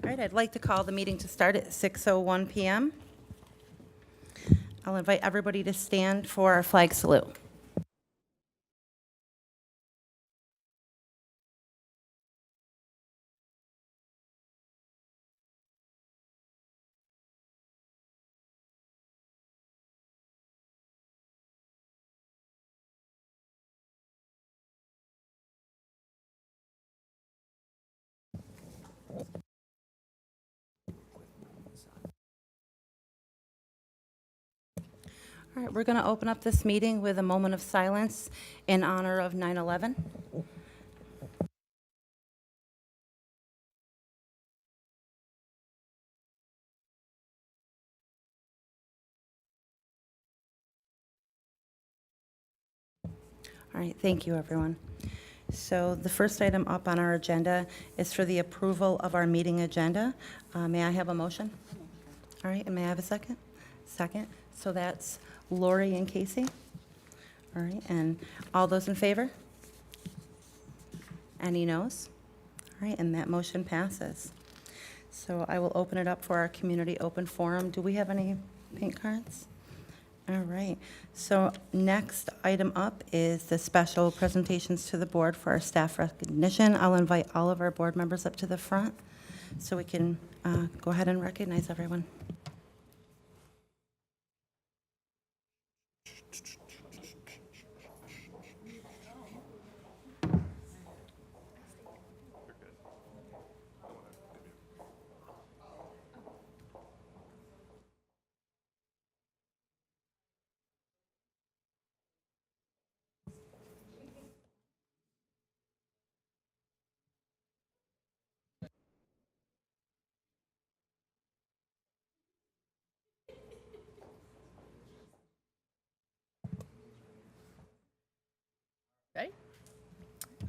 All right, I'd like to call the meeting to start at 6:01 PM. I'll invite everybody to stand for our flag salute. All right, we're going to open up this meeting with a moment of silence in honor of 9/11. All right, thank you, everyone. So the first item up on our agenda is for the approval of our meeting agenda. May I have a motion? All right, and may I have a second? Second. So that's Lori and Casey. All right, and all those in favor? Any noes? All right, and that motion passes. So I will open it up for our community open forum. Do we have any pink cards? All right, so next item up is the special presentations to the board for our staff recognition. I'll invite all of our board members up to the front so we can go ahead and recognize everyone.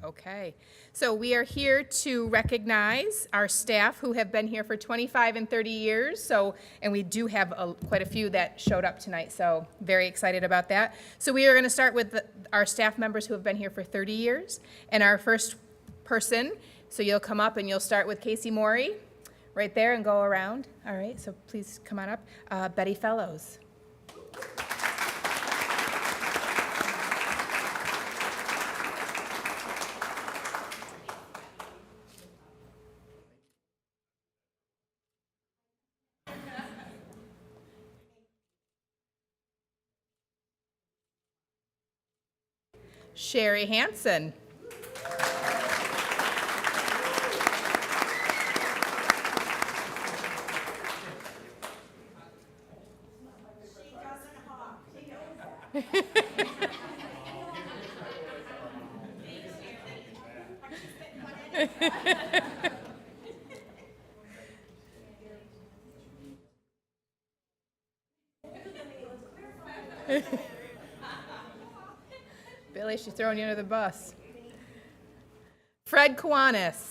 Okay, so we are here to recognize our staff who have been here for 25 and 30 years. And we do have quite a few that showed up tonight, so very excited about that. So we are going to start with our staff members who have been here for 30 years. And our first person, so you'll come up and you'll start with Casey Morey right there and go around. All right, so please come on up. Betty Fellows. Sherry Hansen. Billy, she's throwing you under the bus. Fred Kiwanis.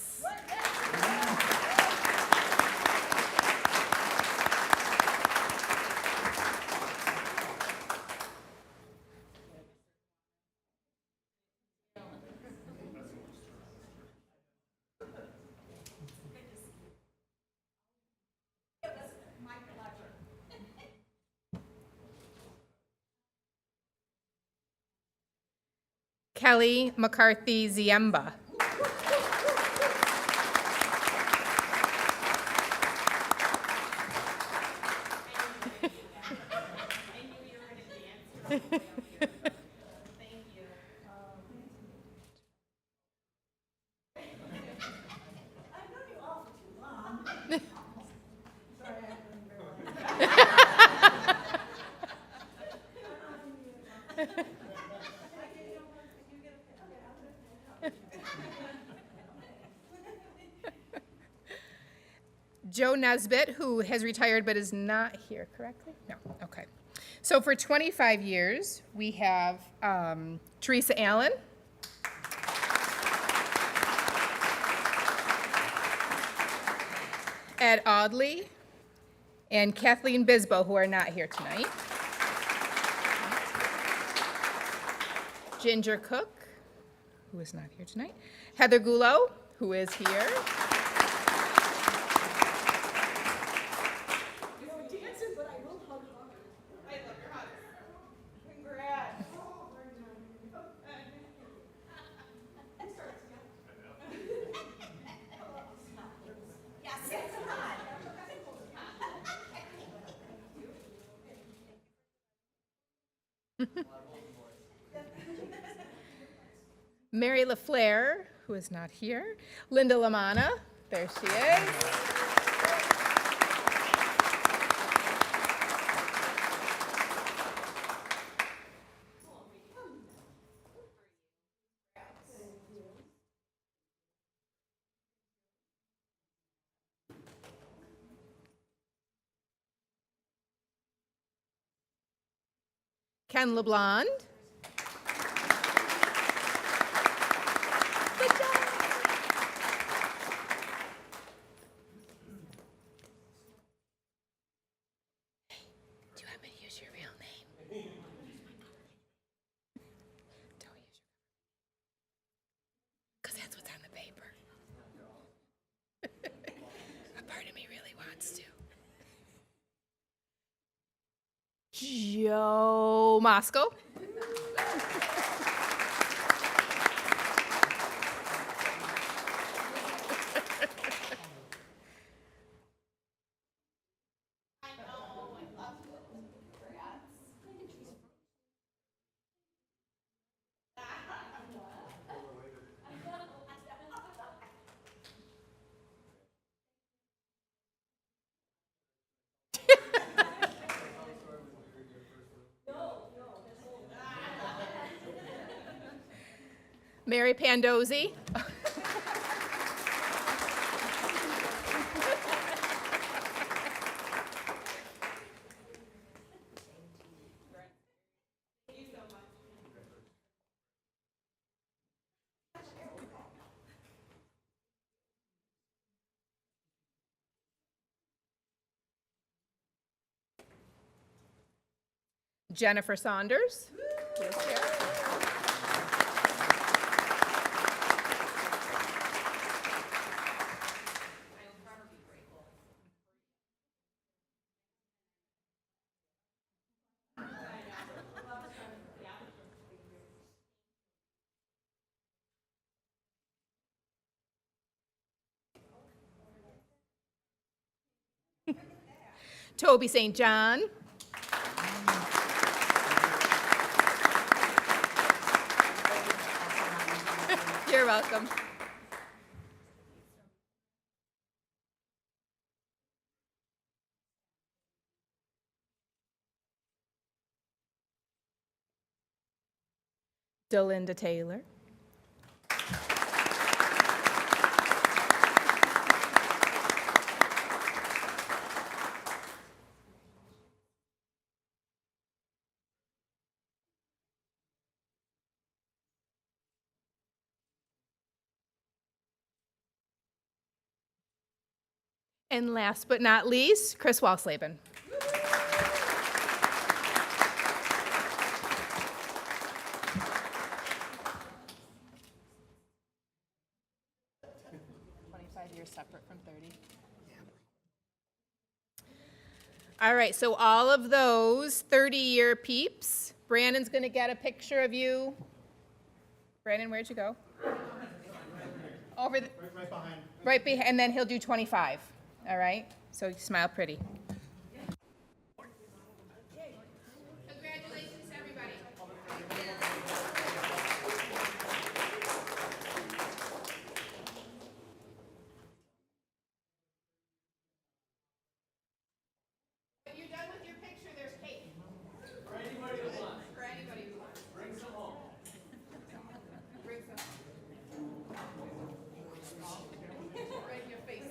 Kelly McCarthy Ziemba. Joe Nesbitt, who has retired but is not here correctly? No, okay. So for 25 years, we have Teresa Allen. Ed Audley and Kathleen Bisbo, who are not here tonight. Ginger Cook, who is not here tonight. Heather Gulo, who is here. Mary LaFleur, who is not here. Linda Lamana, there she is. Ken LeBlond. Good job. Do you want me to use your real name? Don't use your, because that's what's on the paper. A part of me really wants to. Joe Moscow. Mary Pandozzi. Jennifer Saunders. Toby St. John. You're welcome. Delinda Taylor. And last but not least, Chris Walsleben. Years separate from 30. All right, so all of those 30-year peeps, Brandon's going to get a picture of you. Brandon, where'd you go? Over the, right behind. Right behind, and then he'll do 25. All right? So you smile pretty. Congratulations, everybody. When you're done with your picture, there's cake. For anybody who wants. For anybody who wants. Bring some home. Bring some. Right in your face.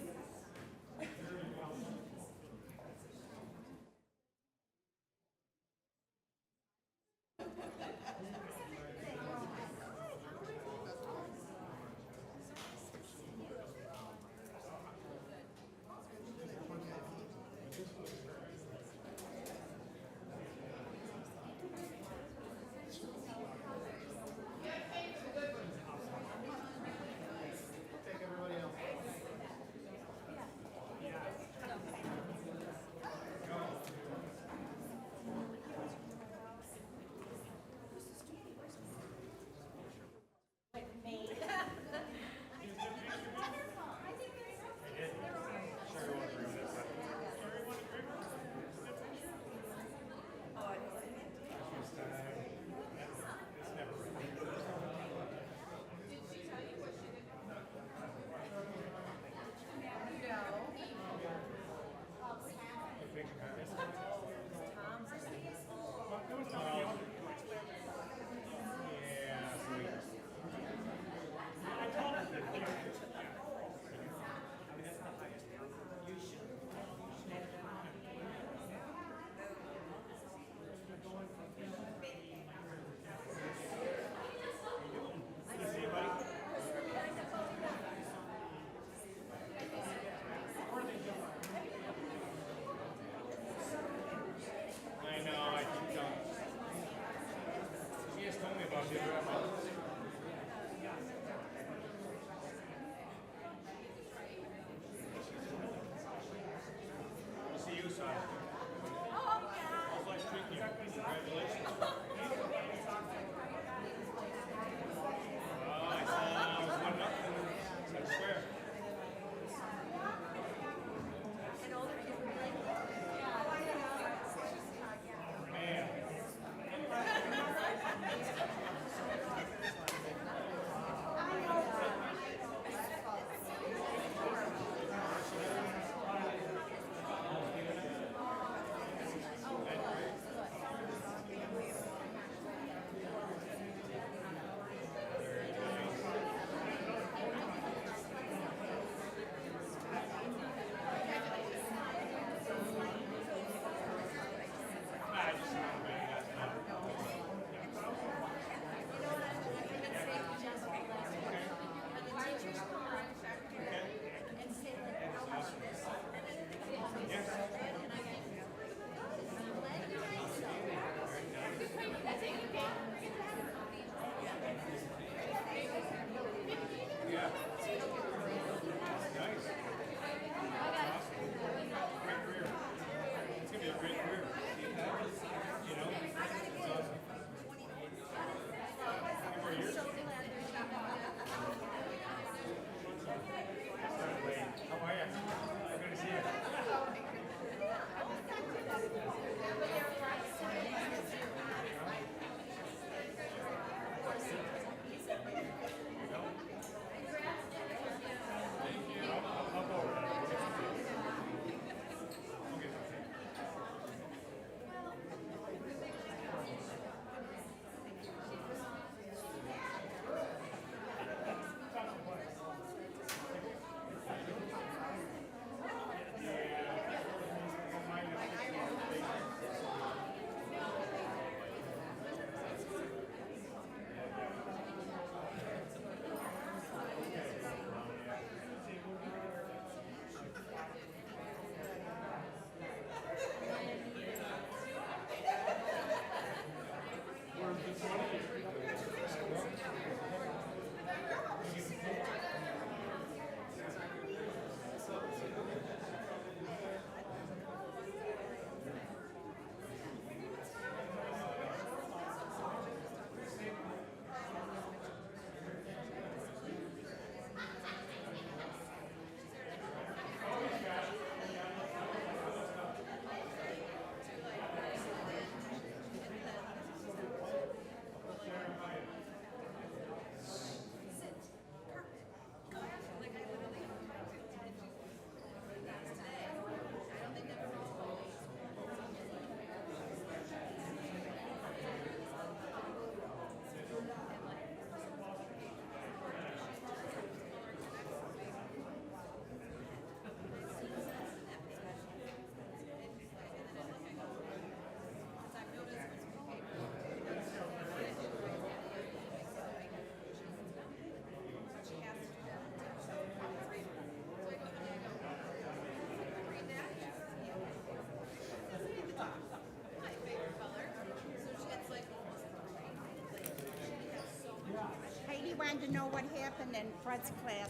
Heidi wanted to know what happened in Fred's class.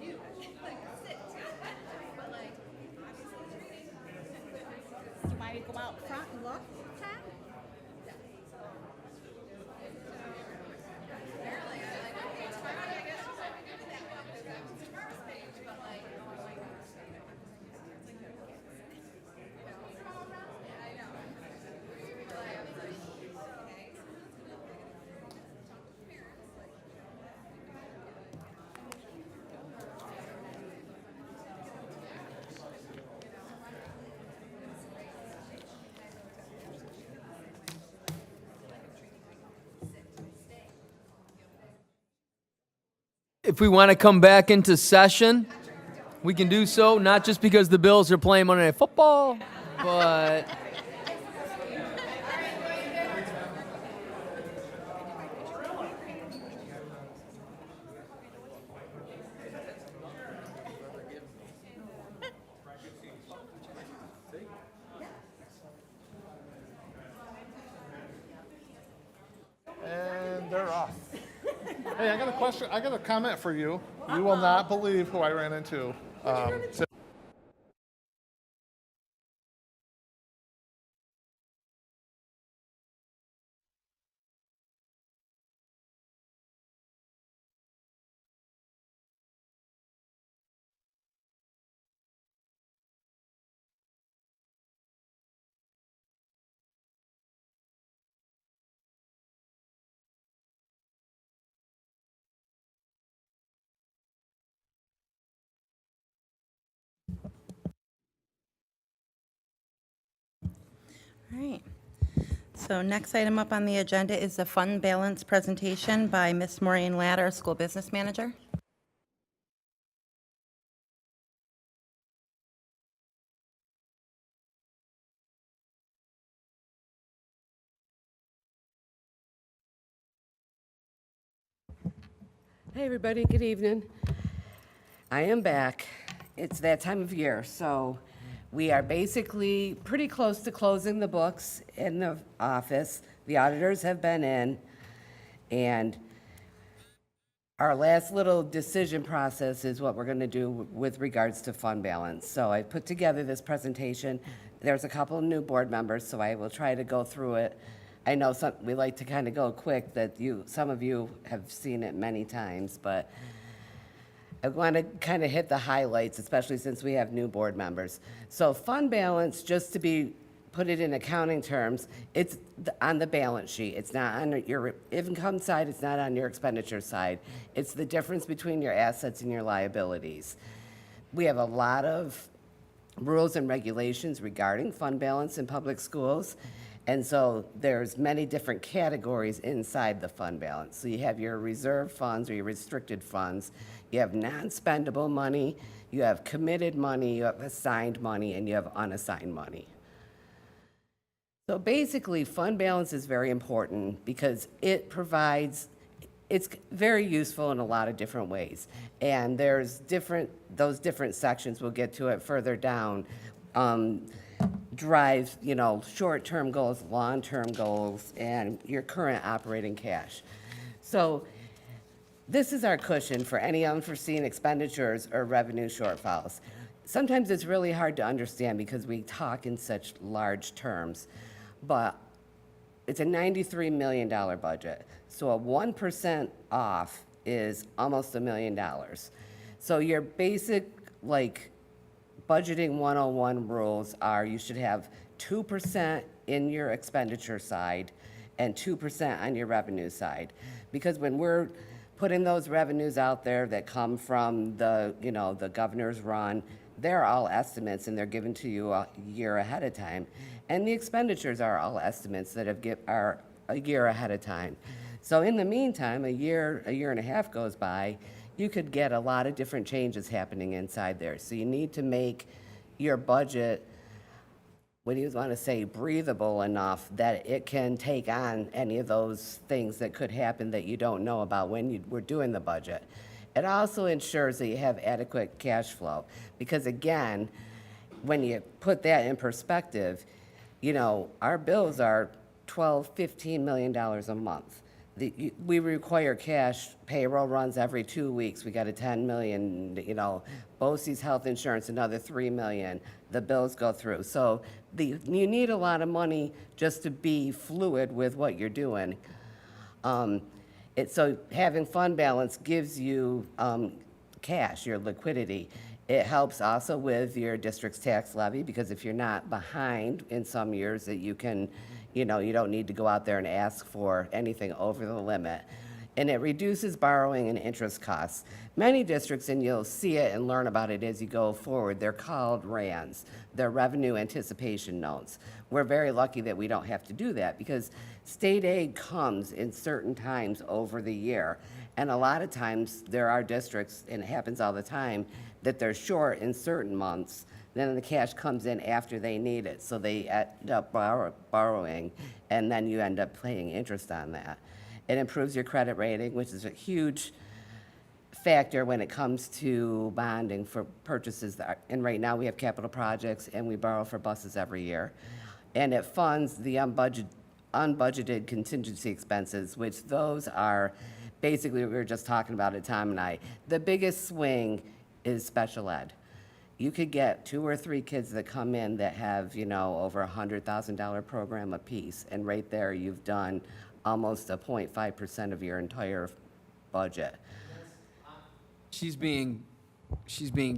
You want to go out front and look, Tom? If we want to come back into session, we can do so, not just because the Bills are playing Monday Night Football, but Hey, I got a question. I got a comment for you. You will not believe who I ran into. All right. So next item up on the agenda is the fund balance presentation by Ms. Maureen Ladd, School Business Manager. Hey, everybody, good evening. I am back. It's that time of year, so we are basically pretty close to closing the books in the office. The auditors have been in, and our last little decision process is what we're going to do with regards to fund balance. So I put together this presentation. There's a couple of new board members, so I will try to go through it. I know we like to kind of go quick, that some of you have seen it many times, but I want to kind of hit the highlights, especially since we have new board members. So fund balance, just to put it in accounting terms, it's on the balance sheet. It's not on your income side, it's not on your expenditure side. It's the difference between your assets and your liabilities. We have a lot of rules and regulations regarding fund balance in public schools. And so there's many different categories inside the fund balance. So you have your reserve funds or your restricted funds, you have non-spendable money, you have committed money, you have assigned money, and you have unassigned money. So basically, fund balance is very important because it's very useful in a lot of different ways. And there's those different sections, we'll get to it further down, drive, short-term goals, long-term goals, and your current operating cash. So this is our cushion for any unforeseen expenditures or revenue shortfalls. Sometimes it's really hard to understand because we talk in such large terms, but it's a $93 million budget. So a 1% off is almost $1 million. So your basic, budgeting 101 rules are you should have 2% in your expenditure side and 2% on your revenue side. Because when we're putting those revenues out there that come from the governor's run, they're all estimates and they're given to you a year ahead of time. And the expenditures are all estimates that are a year ahead of time. So in the meantime, a year and a half goes by, you could get a lot of different changes happening inside there. So you need to make your budget, what do you want to say, breathable enough that it can take on any of those things that could happen that you don't know about when you were doing the budget. It also ensures that you have adequate cash flow. Because again, when you put that in perspective, our bills are $12, $15 million a month. We require cash. Payroll runs every 2 weeks. We got a $10 million, BOCE's health insurance, another $3 million. The bills go through. So you need a lot of money just to be fluid with what you're doing. So having fund balance gives you cash, your liquidity. It helps also with your district's tax levy, because if you're not behind in some years, that you can, you don't need to go out there and ask for anything over the limit. And it reduces borrowing and interest costs. Many districts, and you'll see it and learn about it as you go forward, they're called RANs. They're revenue anticipation notes. We're very lucky that we don't have to do that because state aid comes in certain times over the year. And a lot of times there are districts, and it happens all the time, that they're short in certain months. Then the cash comes in after they need it. So they end up borrowing, and then you end up paying interest on that. It improves your credit rating, which is a huge factor when it comes to bonding for purchases. And right now we have capital projects and we borrow for buses every year. And it funds the unbudgeted contingency expenses, which those are basically, we were just talking about it, Tom and I. The biggest swing is special ed. You could get 2 or 3 kids that come in that have, over $100,000 program apiece, and right there, you've done almost a 0.5% of your entire budget. She's being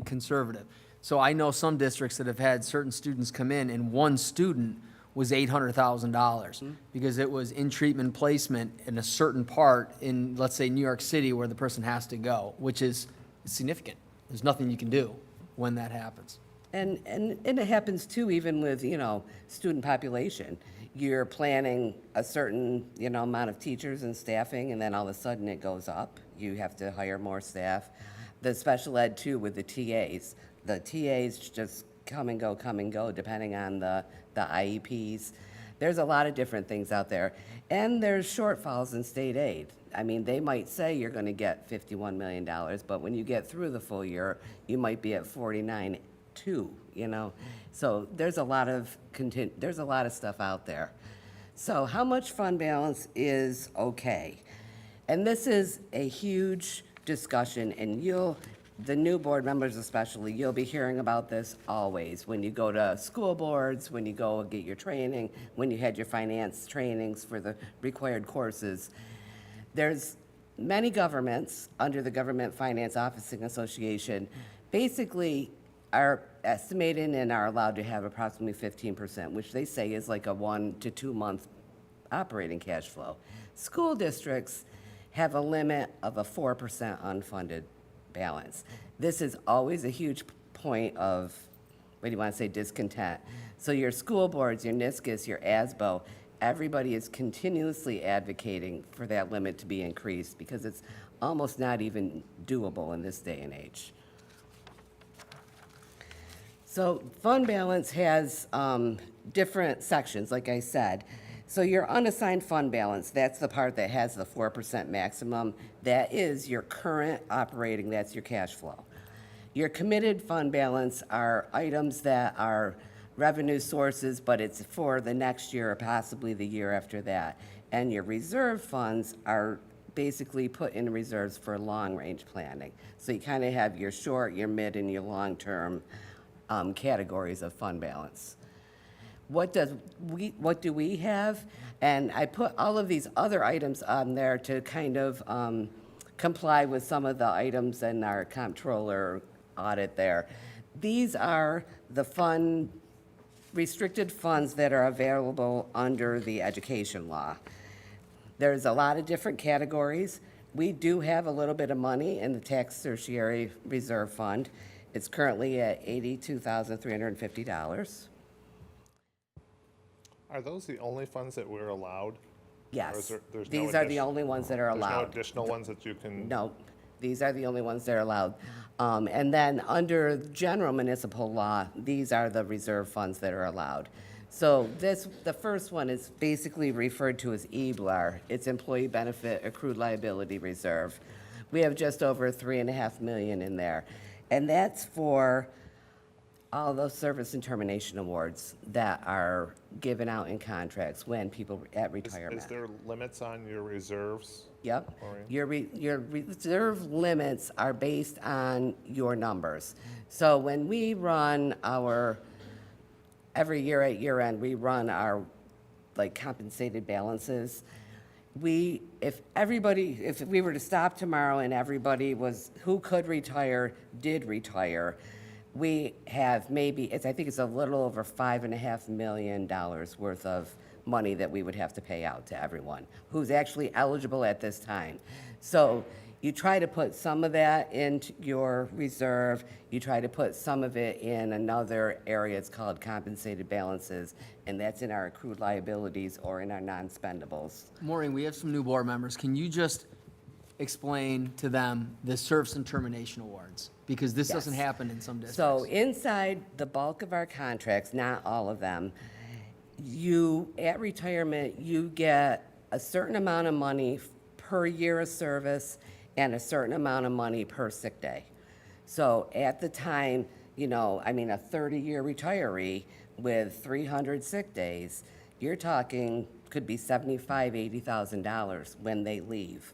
conservative. So I know some districts that have had certain students come in, and one student was $800,000 because it was in treatment placement in a certain part in, let's say, New York City, where the person has to go, which is significant. There's nothing you can do when that happens. And it happens too, even with, student population. You're planning a certain, amount of teachers and staffing, and then all of a sudden it goes up. You have to hire more staff. The special ed too with the TAs. The TAs just come and go, depending on the IEPs. There's a lot of different things out there. And there's shortfalls in state aid. I mean, they might say you're gonna get $51 million, but when you get through the full year, you might be at 49.2, So there's a lot of stuff out there. So how much fund balance is okay? And this is a huge discussion, and the new board members especially, you'll be hearing about this always. When you go to school boards, when you go get your training, when you had your finance trainings for the required courses. There's many governments under the Government Finance Officing Association basically are estimating and are allowed to have approximately 15%, which they say is like a 1 to 2 month operating cash flow. School districts have a limit of a 4% unfunded balance. This is always a huge point of, what do you want to say, discontent. So your school boards, your NISCUS, your ASBO, everybody is continuously advocating for that limit to be increased because it's almost not even doable in this day and age. So fund balance has different sections, like I said. So your unassigned fund balance, that's the part that has the 4% maximum. That is your current operating, that's your cash flow. Your committed fund balance are items that are revenue sources, but it's for the next year or possibly the year after that. And your reserve funds are basically put in reserves for long-range planning. So you kind of have your short, your mid, and your long-term categories of fund balance. What do we have? And I put all of these other items on there to kind of comply with some of the items in our comptroller audit there. These are the restricted funds that are available under the education law. There's a lot of different categories. We do have a little bit of money in the tax tertiary reserve fund. It's currently at $82,350. Are those the only funds that we're allowed? Or Yes, there's no these are the only ones that are There's no allowed. additional ones that you can? No, these are the only ones that are allowed. And then under general municipal law, these are the reserve funds that are allowed. So the first one is basically referred to as EBLAR. It's Employee Benefit Accrued Liability Reserve. We have just over $3.5 million in there. And that's for all those service and termination awards that are given out in contracts when people at retirement. Is there limits on your reserves? Yep. Maureen? Your reserve limits are based on your numbers. So when we run every year at year end, we run our compensated balances. If we were to stop tomorrow and everybody who could retire, did retire, we have I think it's a little over $5.5 million worth of money that we would have to pay out to everyone who's actually eligible at this time. So you try to put some of that into your reserve, you try to put some of it in another area, it's called compensated balances, and that's in our accrued liabilities or in our non-spendables. Maureen, we have some new board members. Can you just explain to them the service and termination awards? Because this doesn't Yes. happen in some districts. So inside the bulk of our contracts, not all of them, at retirement, you get a certain amount of money per year of service and a certain amount of money per sick day. So at the time, a 30-year retiree with 300 sick days, you're talking, could be $75,000, $80,000 when they leave.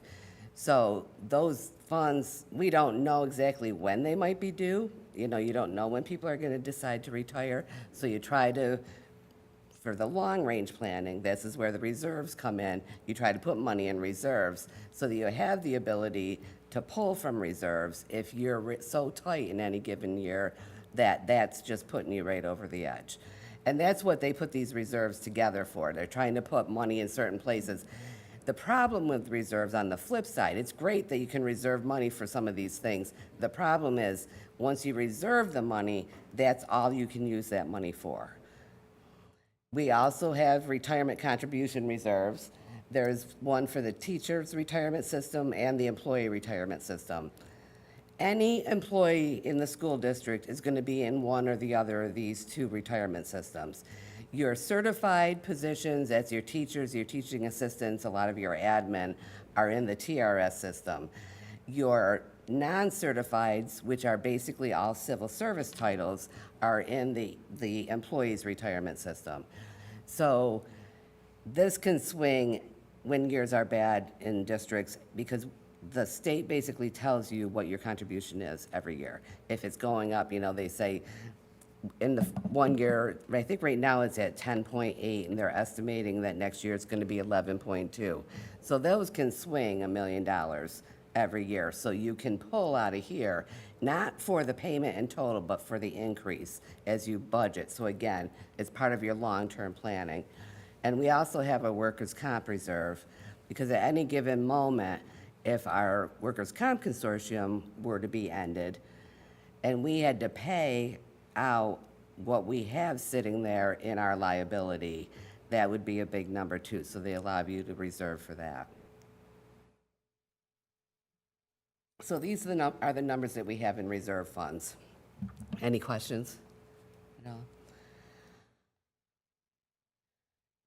So those funds, we don't know exactly when they might be due. You know, you don't know when people are going to decide to retire. So you try to, for the long-range planning, this is where the reserves come in. You try to put money in reserves so that you have the ability to pull from reserves if you're so tight in any given year that that's just putting you right over the edge. And that's what they put these reserves together for. They're trying to put money in certain places. The problem with reserves on the flip side, it's great that you can reserve money for some of these things. The problem is, once you reserve the money, that's all you can use that money for. We also have retirement contribution reserves. There's one for the teacher's retirement system and the employee retirement system. Any employee in the school district is going to be in one or the other of these two retirement systems. Your certified positions, that's your teachers, your teaching assistants, a lot of your admin, are in the TRS system. Your non-certifieds, which are basically all civil service titles, are in the employees' retirement system. So this can swing when years are bad in districts because the state basically tells you what your contribution is every year. If it's going up, you know, they say in the 1 year, I think right now it's at 10.8, and they're estimating that next year it's going to be 11.2. So those can swing $1 million every year. So you can pull out of here, not for the payment in total, but for the increase as you budget. So again, it's part of your long-term planning. And we also have a workers' comp reserve, because at any given moment, if our workers' comp consortium were to be ended, and we had to pay out what we have sitting there in our liability, that would be a big number too. So they allow you to reserve for that. So these are the numbers that we have in reserve funds. Any questions? No?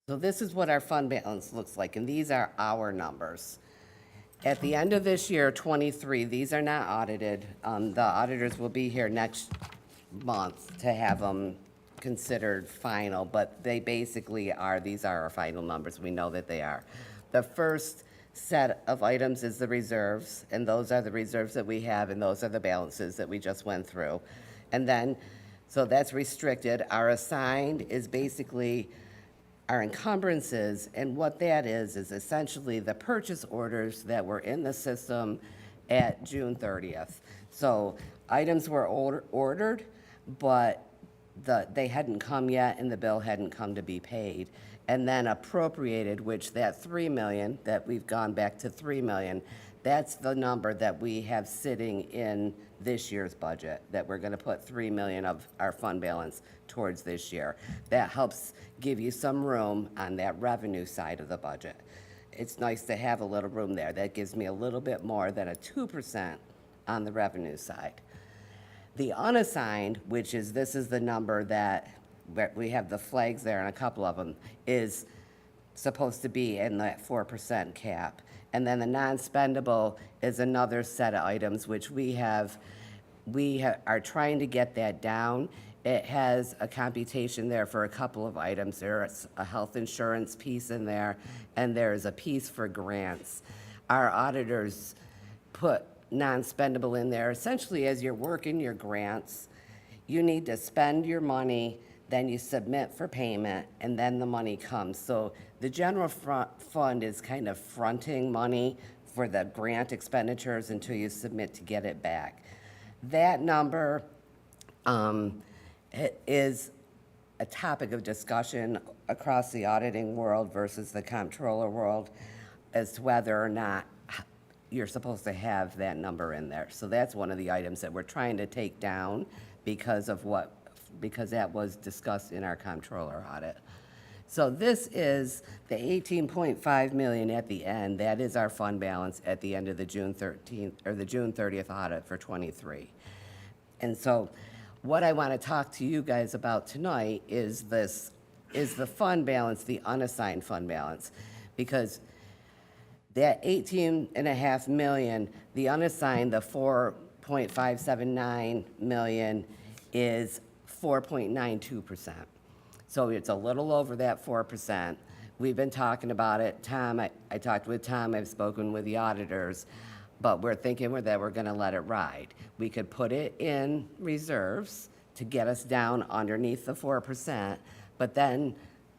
So this is what our fund balance looks like, and these are our numbers. At the end of this year, 23, these are not audited. The auditors will be here next month to have them considered final, but they basically are, these are our final numbers. We know that they are. The first set of items is the reserves, and those are the reserves that we have, and those are the balances that we just went through. And then, so that's restricted. Our assigned is basically our encumbrances, and what that is essentially the purchase orders that were in the system at June 30th. So items were ordered, but they hadn't come yet and the bill hadn't come to be paid. And then appropriated, which that 3 million, that we've gone back to 3 million, that's the number that we have sitting in this year's budget, that we're gonna put 3 million of our fund balance towards this year. That helps give you some room on that revenue side of the budget. It's nice to have a little room there. That gives me a little bit more than a 2% on the revenue side. The unassigned, which is, this is the number that we have the flags there and a couple of them, is supposed to be in that 4% cap. And then the non-spendable is another set of items which we are trying to get that down. It has a computation there for a couple of items. There's a health insurance piece in there, and there's a piece for grants. Our auditors put non-spendable in there. Essentially, as you're working your grants, you need to spend your money, then you submit for payment, and then the money comes. So the general fund is kind of fronting money for the grant expenditures until you submit to get it back. That number is a topic of discussion across the auditing world versus the comptroller world as to whether or not you're supposed to have that number in there. So that's one of the items that we're trying to take down because that was discussed in our comptroller audit. So this is the 18.5 million at the end. That is our fund balance at the end of the June 13th or the June 30th audit for 23. And so what I want to talk to you guys about tonight is the fund balance, the unassigned fund balance, because that 18.5 million, the unassigned, the 4.579 million is 4.92%. So it's a little over that 4%, we've been talking about it. Tom, I talked with Tom, I've spoken with the auditors, but we're thinking that we're gonna let it ride. We could put it in reserves to get us down underneath the 4%, but then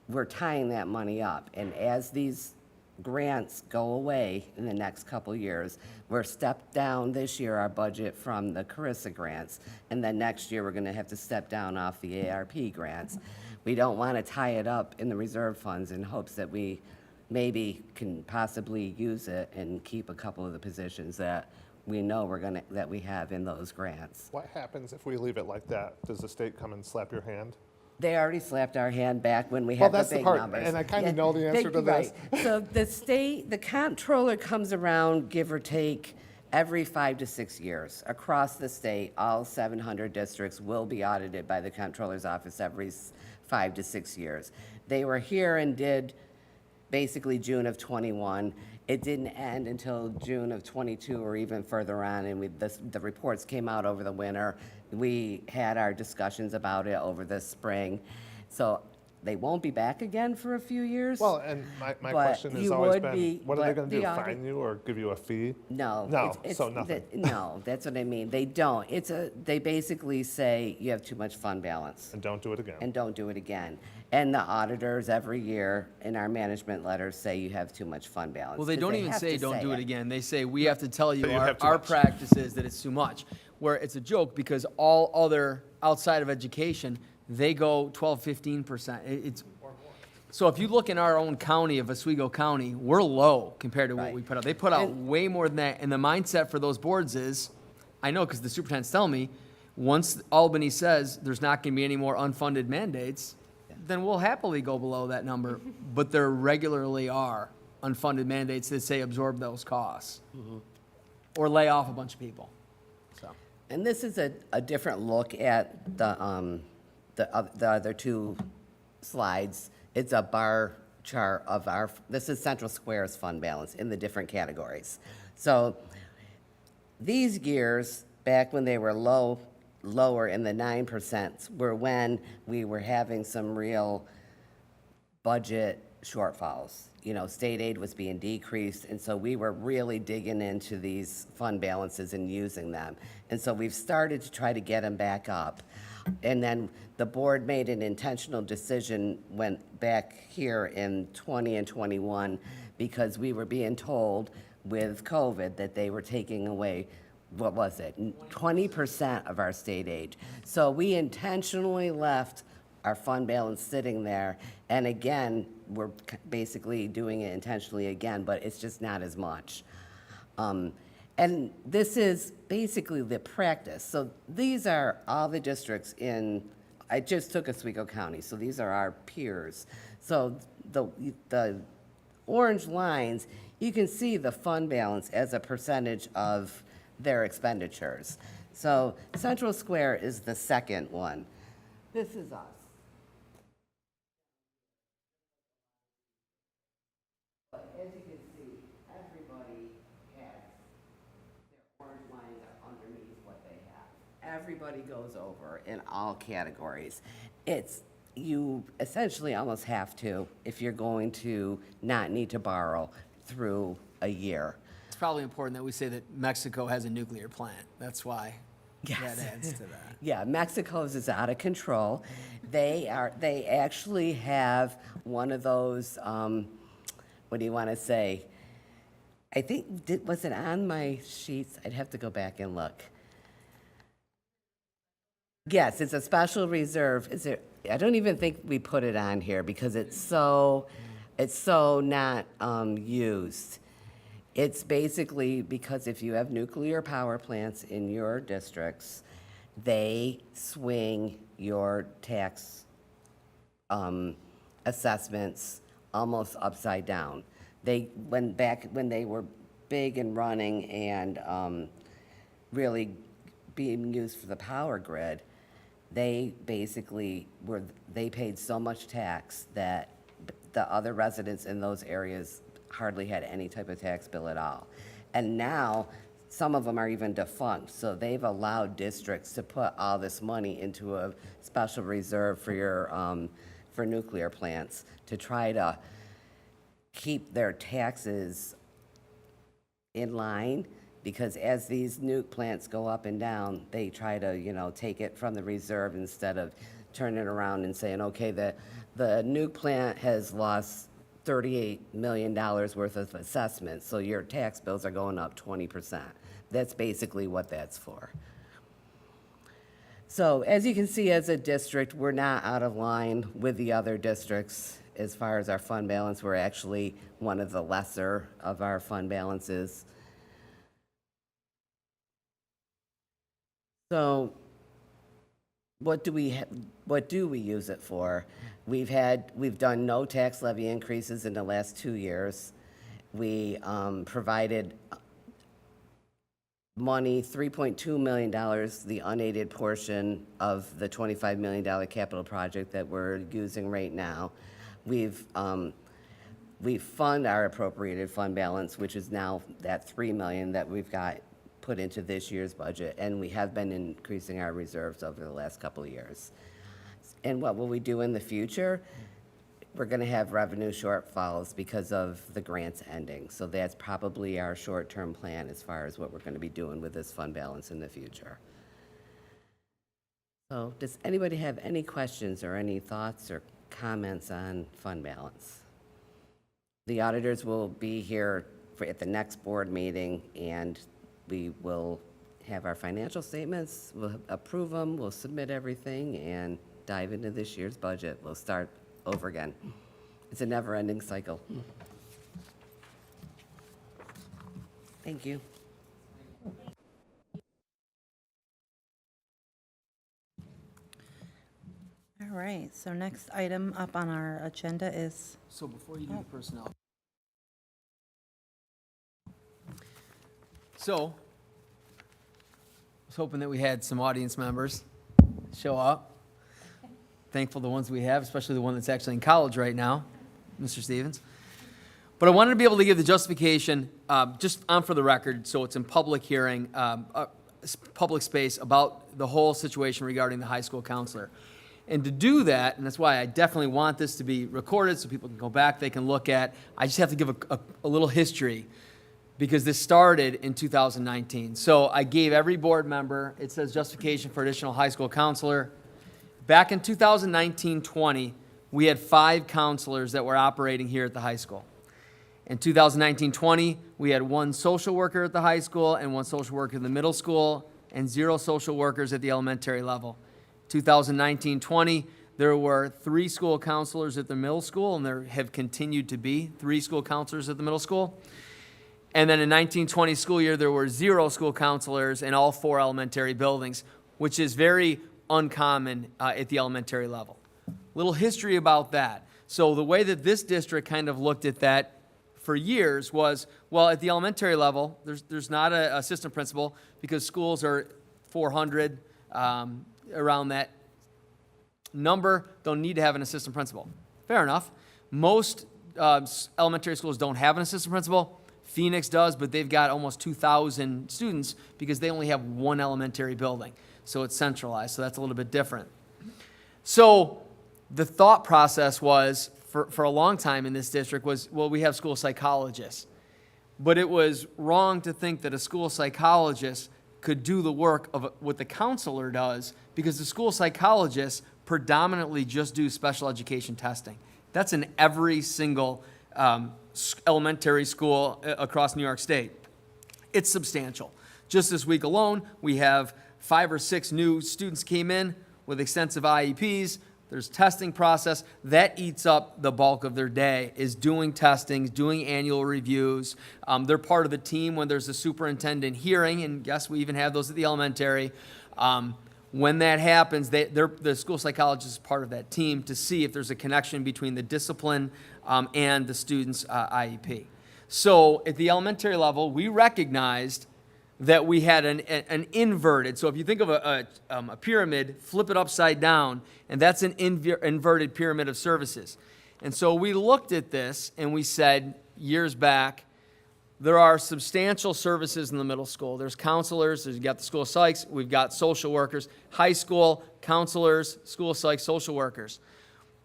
we're tying that money up. And as these grants go away in the next couple years, we're stepped down this year, our budget from the Carissa grants, and then next year, we're gonna have to step down off the ARP grants. We don't wanna tie it up in the reserve funds in hopes that we maybe can possibly use it and keep a couple of the positions that we know that we have in those grants. What happens if we leave it like that? Does the state come and slap your hand? They already slapped our hand back when we Well, had the that's the big part, numbers. and I kinda know the answer to right. this. So the comptroller comes around, give or take, every 5 to 6 years. Across the state, all 700 districts will be audited by the comptroller's office every 5 to 6 years. They were here and did basically June of '21. It didn't end until June of '22 or even further on, and the reports came out over the winter. We had our discussions about it over the spring. So they won't be back again for a few years. Well, and my But question has you always would been, be- what are they but gonna the do, audit- fine you or give you a fee? No. No, it's- so nothing. No, that's what I mean. They don't. They basically say you have too much fund balance And don't do it again. and don't do it again. And the auditors every year in our management letters say you have too much fund balance. Well, they 'cause don't even have say to don't do it it. again. They say, we have to tell you That you have too our much. practice is that it's too much. Where it's a joke because all other outside of education, they go 12, 15%. So if you look in our own county of Oswego County, we're low compared to what Right. we put out. They put out And- way more than that. And the mindset for those boards is, I know because the superintendent's telling me, once Albany says there's not going to be any more unfunded mandates, then we'll happily go below that number. But there regularly are unfunded mandates that say absorb those costs or lay off a bunch of people. So. And this is a different look at the other two slides. It's a bar chart of this is Central Square's fund balance in the different categories. So these years, back when they were lower in the 9%, were when we were having some real budget shortfalls. You know, state aid was being decreased, and so we were really digging into these fund balances and using them. And so we've started to try to get them back up. And then the board made an intentional decision, went back here in 20 and 21, because we were being told with COVID that they were taking away, what was it, 20% of our state aid. So we intentionally left our fund balance sitting there, and again, we're basically doing it intentionally again, but it's just not as much. And this is basically the practice. So these are all the districts I just took Oswego County, so these are our peers. So the orange lines, you can see the fund balance as a percentage of their expenditures. So Central Square is the second one. This is us. But as you can see, everybody has, their orange lines are underneath what they have. Everybody goes over in all categories. You essentially almost have to if you're going to not need to borrow through a year. It's probably important that we say that Mexico has a nuclear plant. That's why that Yes. adds to that. Yeah, Mexico's is out of control. They actually have one of those, what do you want to say? I think, was it on my sheets? I'd have to go back and look. Yes, it's a special reserve. I don't even think we put it on here because it's so not used. It's basically because if you have nuclear power plants in your districts, they swing your tax assessments almost upside down. When they were big and running and really being used for the power grid, they basically they paid so much tax that the other residents in those areas hardly had any type of tax bill at all. And now, some of them are even defunct, so they've allowed districts to put all this money into a special reserve for your, for nuclear plants to try to keep their taxes in line, because as these nuke plants go up and down, they try to, take it from the reserve instead of turning it around and saying, okay, the nuke plant has lost $38 million worth of assessments, so your tax bills are going up 20%. That's basically what that's for. So as you can see, as a district, we're not out of line with the other districts as far as our fund balance. We're actually one of the lesser of our fund balances. So what do we use it for? We've done no tax levy increases in the last 2 years. We provided money, $3.2 million, the unaided portion of the $25 million capital project that we're using right now. We fund our appropriated fund balance, which is now that $3 million that we've got put into this year's budget, and we have been increasing our reserves over the last couple of years. And what will we do in the future? We're gonna have revenue shortfalls because of the grants ending. So that's probably our short-term plan as far as what we're gonna be doing with this fund balance in the future. So does anybody have any questions or any thoughts or comments on fund balance? The auditors will be here at the next board meeting, and we will have our financial statements, we'll approve them, we'll submit everything, and dive into this year's budget. We'll start over again. It's a never-ending cycle. Thank you. All right, so next item up on our agenda is, So before you do the personnel. So, I was hoping that we had some audience members show up. Thankful the ones we have, especially the one that's actually in college right now, Mr. Stevens. But I wanted to be able to give the justification, just on for the record, so it's in public hearing, public space, about the whole situation regarding the high school counselor. And to do that, and that's why I definitely want this to be recorded so people can go back, they can look at, I just have to give a little history, because this started in 2019. So I gave every board member, it says justification for additional high school counselor. Back in 2019-20, we had 5 counselors that were operating here at the high school. In 2019-20, we had 1 social worker at the high school and 1 social worker in the middle school, and 0 social workers at the elementary level. 2019-20, there were 3 school counselors at the middle school, and there have continued to be 3 school counselors at the middle school. And then in 19-20 school year, there were 0 school counselors in all 4 elementary buildings, which is very uncommon at the elementary level. Little history about that. So the way that this district kind of looked at that for years was, well, at the elementary level, there's not an assistant principal because schools are 400, around that number, don't need to have an assistant principal. Fair enough. Most elementary schools don't have an assistant principal. Phoenix does, but they've got almost 2,000 students because they only have 1 elementary building. So it's centralized, so that's a little bit different. So the thought process was, for a long time in this district, was, well, we have school psychologists. But it was wrong to think that a school psychologist could do the work of what the counselor does, because the school psychologists predominantly just do special education testing. That's in every single elementary school across New York State. It's substantial. Just this week alone, we have 5 or 6 new students came in with extensive IEPs. There's testing process. That eats up the bulk of their day, is doing testings, doing annual reviews. They're part of the team when there's a superintendent hearing, and yes, we even have those at the elementary. When that happens, the school psychologist is part of that team to see if there's a connection between the discipline and the student's IEP. So at the elementary level, we recognized that we had an inverted, so if you think of a pyramid, flip it upside down, and that's an inverted pyramid of services. And so we looked at this and we said, years back, there are substantial services in the middle school. There's counselors, you've got the school psychs, we've got social workers, high school, counselors, school psychs, social workers.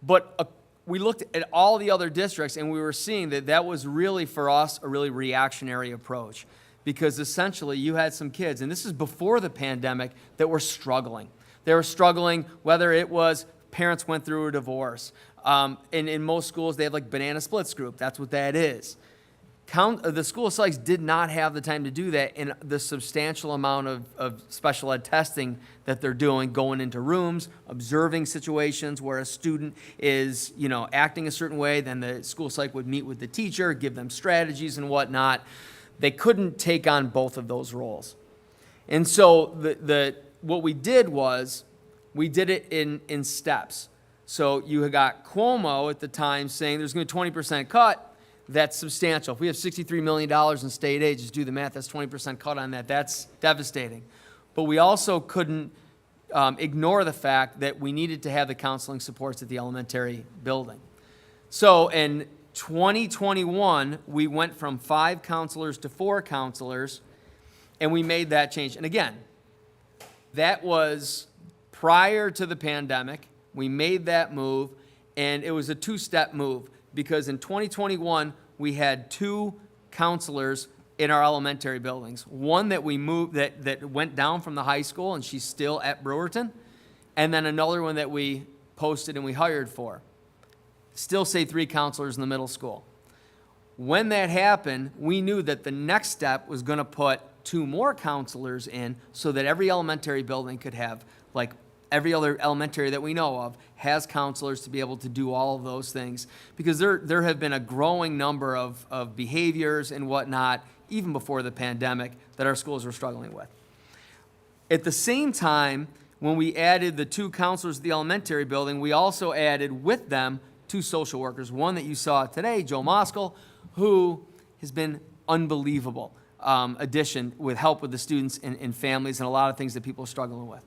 But we looked at all the other districts, and we were seeing that that was really, for us, a really reactionary approach. Because essentially, you had some kids, and this is before the pandemic, that were struggling. They were struggling, whether it was parents went through a divorce. In most schools, they have like banana splits group. That's what that is. The school psychs did not have the time to do that, and the substantial amount of special ed testing that they're doing, going into rooms, observing situations where a student is, acting a certain way, then the school psych would meet with the teacher, give them strategies and whatnot. They couldn't take on both of those roles. And so what we did was, we did it in steps. So you had got Cuomo at the time saying there's going to be a 20% cut. That's substantial. If we have $63 million in state aid, just do the math, that's 20% cut on that. That's devastating. But we also couldn't ignore the fact that we needed to have the counseling supports at the elementary building. So in 2021, we went from 5 counselors to 4 counselors, and we made that change. And again, that was prior to the pandemic. We made that move, and it was a 2-step move. Because in 2021, we had 2 counselors in our elementary buildings. One that we moved, that went down from the high school, and she's still at Brewerton. And then another one that we posted and we hired for. Still say 3 counselors in the middle school. When that happened, we knew that the next step was going to put 2 more counselors in so that every elementary building could have, like every other elementary that we know of, has counselors to be able to do all of those things. Because there have been a growing number of behaviors and whatnot, even before the pandemic, that our schools were struggling with. At the same time, when we added the 2 counselors at the elementary building, we also added with them 2 social workers. One that you saw today, Joe Moskal, who has been unbelievable addition with help with the students and families and a lot of things that people are struggling with.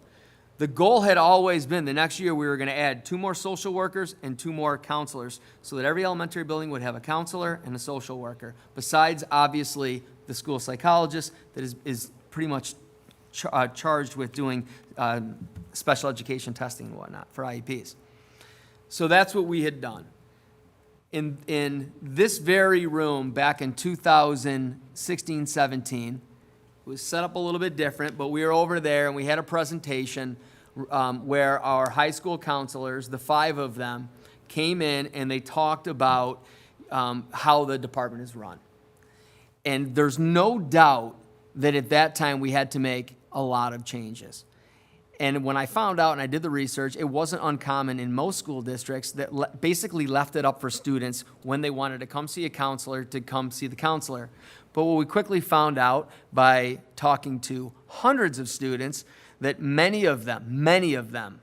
The goal had always been the next year we were going to add 2 more social workers and 2 more counselors so that every elementary building would have a counselor and a social worker, besides obviously the school psychologist that is pretty much charged with doing special education testing and whatnot for IEPs. So that's what we had done. In this very room back in 2016-17, it was set up a little bit different, but we were over there and we had a presentation where our high school counselors, the 5 of them, came in and they talked about how the department is run. And there's no doubt that at that time we had to make a lot of changes. And when I found out and I did the research, it wasn't uncommon in most school districts that basically left it up for students when they wanted to come see a counselor to come see the counselor. But what we quickly found out by talking to hundreds of students, that many of them,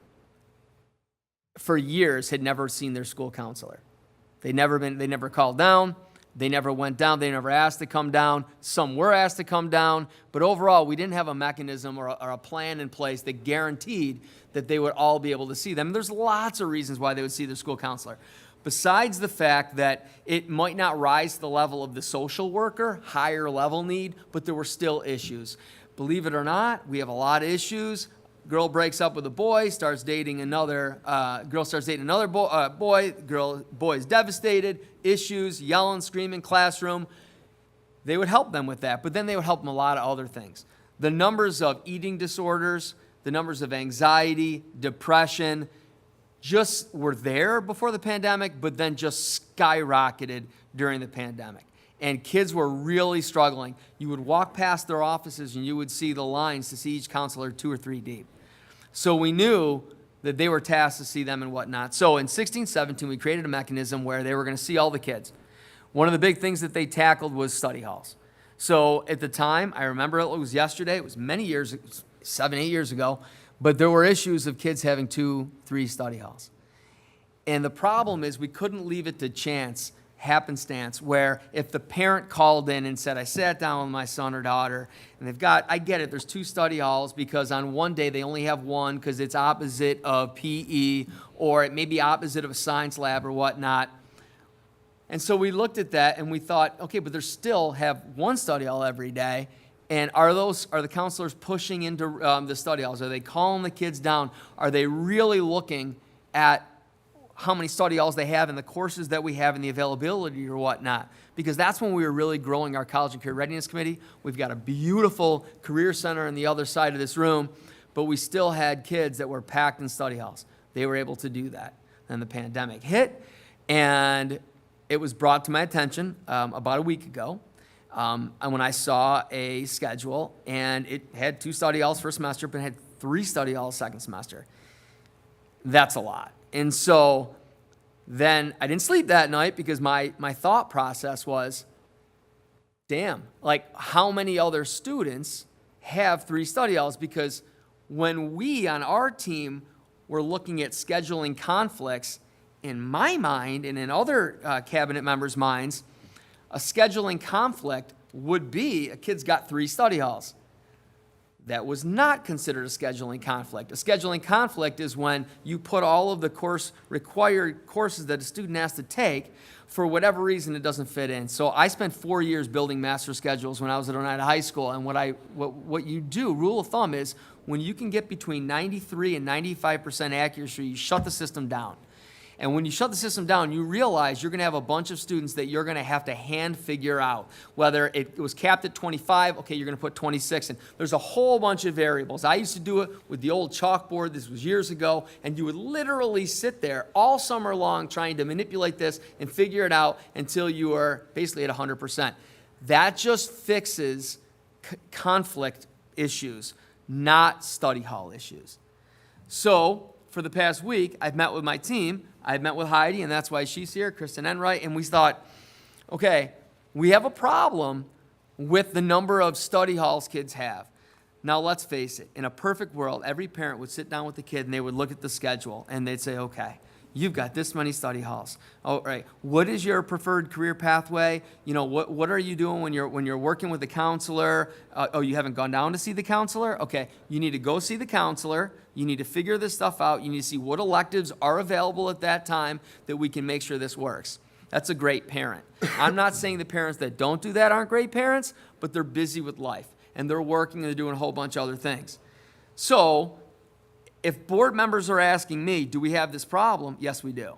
for years had never seen their school counselor. They never called down. They never went down. They never asked to come down. Some were asked to come down. But overall, we didn't have a mechanism or a plan in place that guaranteed that they would all be able to see them. There's lots of reasons why they would see their school counselor. Besides the fact that it might not rise to the level of the social worker, higher level need, but there were still issues. Believe it or not, we have a lot of issues. Girl breaks up with a boy, starts dating another, girl starts dating another boy, boy's devastated, issues, yelling, screaming, classroom. They would help them with that, but then they would help them a lot of other things. The numbers of eating disorders, the numbers of anxiety, depression, just were there before the pandemic, but then just skyrocketed during the pandemic. And kids were really struggling. You would walk past their offices and you would see the lines to see each counselor 2 or 3 deep. So we knew that they were tasked to see them and whatnot. So in 16-17, we created a mechanism where they were going to see all the kids. One of the big things that they tackled was study halls. So at the time, I remember it was yesterday, it was many years, 7, 8 years ago, but there were issues of kids having 2, 3 study halls. And the problem is we couldn't leave it to chance, happenstance, where if the parent called in and said, I sat down with my son or daughter, and they've got, I get it, there's 2 study halls because on one day they only have one because it's opposite of PE, or it may be opposite of a science lab or whatnot. And so we looked at that and we thought, okay, but they still have 1 study hall every day. And are the counselors pushing into the study halls? Are they calling the kids down? Are they really looking at how many study halls they have and the courses that we have and the availability or whatnot, because that's when we were really growing our college and career readiness committee. We've got a beautiful career center on the other side of this room, but we still had kids that were packed in study halls. They were able to do that. Then the pandemic hit, and it was brought to my attention about a week ago. And when I saw a schedule, and it had 2 study halls first semester, but it had 3 study halls second semester. That's a lot. And so then I didn't sleep that night because my thought process was, damn, like how many other students have 3 study halls? Because when we on our team were looking at scheduling conflicts, in my mind and in other cabinet members' minds, a scheduling conflict would be a kid's got 3 study halls. That was not considered a scheduling conflict. A scheduling conflict is when you put all of the required courses that a student has to take, for whatever reason it doesn't fit in. So I spent 4 years building master schedules when I was at Oneida High School, and what you do, rule of thumb is, when you can get between 93 and 95% accuracy, you shut the system down. And when you shut the system down, you realize you're going to have a bunch of students that you're going to have to hand figure out. Whether it was capped at 25, okay, you're going to put 26 in. There's a whole bunch of variables. I used to do it with the old chalkboard. This was years ago. And you would literally sit there all summer long trying to manipulate this and figure it out until you are basically at 100%. That just fixes conflict issues, not study hall issues. So for the past week, I've met with my team. I've met with Heidi, and that's why she's here, Kristen Enright, and we thought, okay, we have a problem with the number of study halls kids have. Now, let's face it, in a perfect world, every parent would sit down with the kid and they would look at the schedule and they'd say, okay, you've got this many study halls. All right, what is your preferred career pathway? You know, what are you doing when you're working with the counselor? Oh, you haven't gone down to see the counselor? Okay, you need to go see the counselor. You need to figure this stuff out. You need to see what electives are available at that time that we can make sure this works. That's a great parent. I'm not saying the parents that don't do that aren't great parents, but they're busy with life, and they're working, and they're doing a whole bunch of other things. So if board members are asking me, do we have this problem? Yes, we do.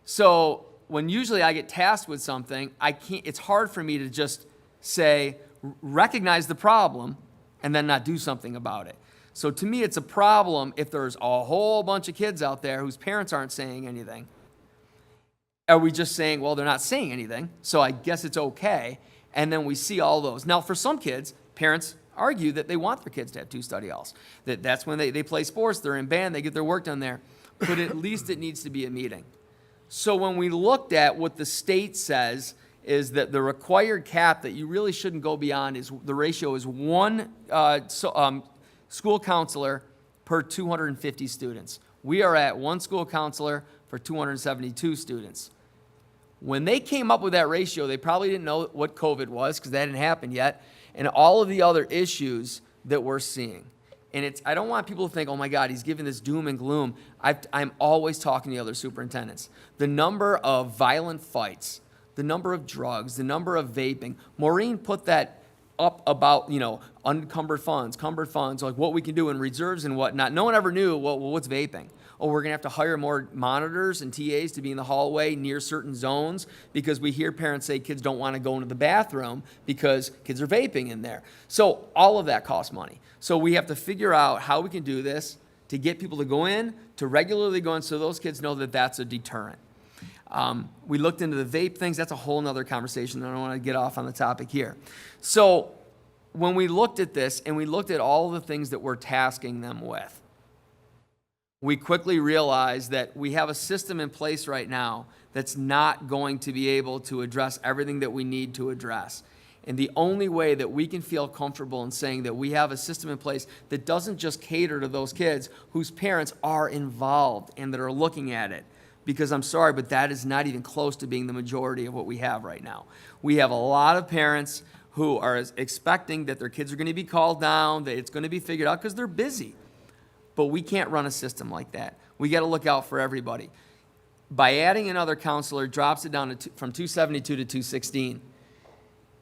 So when usually I get tasked with something, it's hard for me to just say, recognize the problem, and then not do something about it. So to me, it's a problem if there's a whole bunch of kids out there whose parents aren't saying anything. Are we just saying, well, they're not saying anything, so I guess it's okay, and then we see all those. Now, for some kids, parents argue that they want their kids to have 2 study halls. That's when they play sports, they're in band, they get their work done there. But at least it needs to be a meeting. So when we looked at what the state says is that the required cap that you really shouldn't go beyond is the ratio is 1 school counselor per 250 students. We are at 1 school counselor for 272 students. When they came up with that ratio, they probably didn't know what COVID was because that hadn't happened yet, and all of the other issues that we're seeing. And I don't want people to think, oh my God, he's giving this doom and gloom. I'm always talking to the other superintendents. The number of violent fights, the number of drugs, the number of vaping. Maureen put that up about, unencumbered funds, cumbered funds, like what we can do in reserves and whatnot. No one ever knew, what's vaping? Oh, we're going to have to hire more monitors and TAs to be in the hallway near certain zones because we hear parents say kids don't want to go into the bathroom because kids are vaping in there. So all of that costs money. So we have to figure out how we can do this to get people to go in, to regularly go in so those kids know that that's a deterrent. We looked into the vape things. That's a whole nother conversation. I don't want to get off on the topic here. So when we looked at this and we looked at all the things that we're tasking them with, we quickly realized that we have a system in place right now that's not going to be able to address everything that we need to address. And the only way that we can feel comfortable in saying that we have a system in place that doesn't just cater to those kids whose parents are involved and that are looking at it, because I'm sorry, but that is not even close to being the majority of what we have right now. We have a lot of parents who are expecting that their kids are going to be called down, that it's going to be figured out because they're busy. But we can't run a system like that. We got to look out for everybody. By adding another counselor, drops it down from 272 to 216.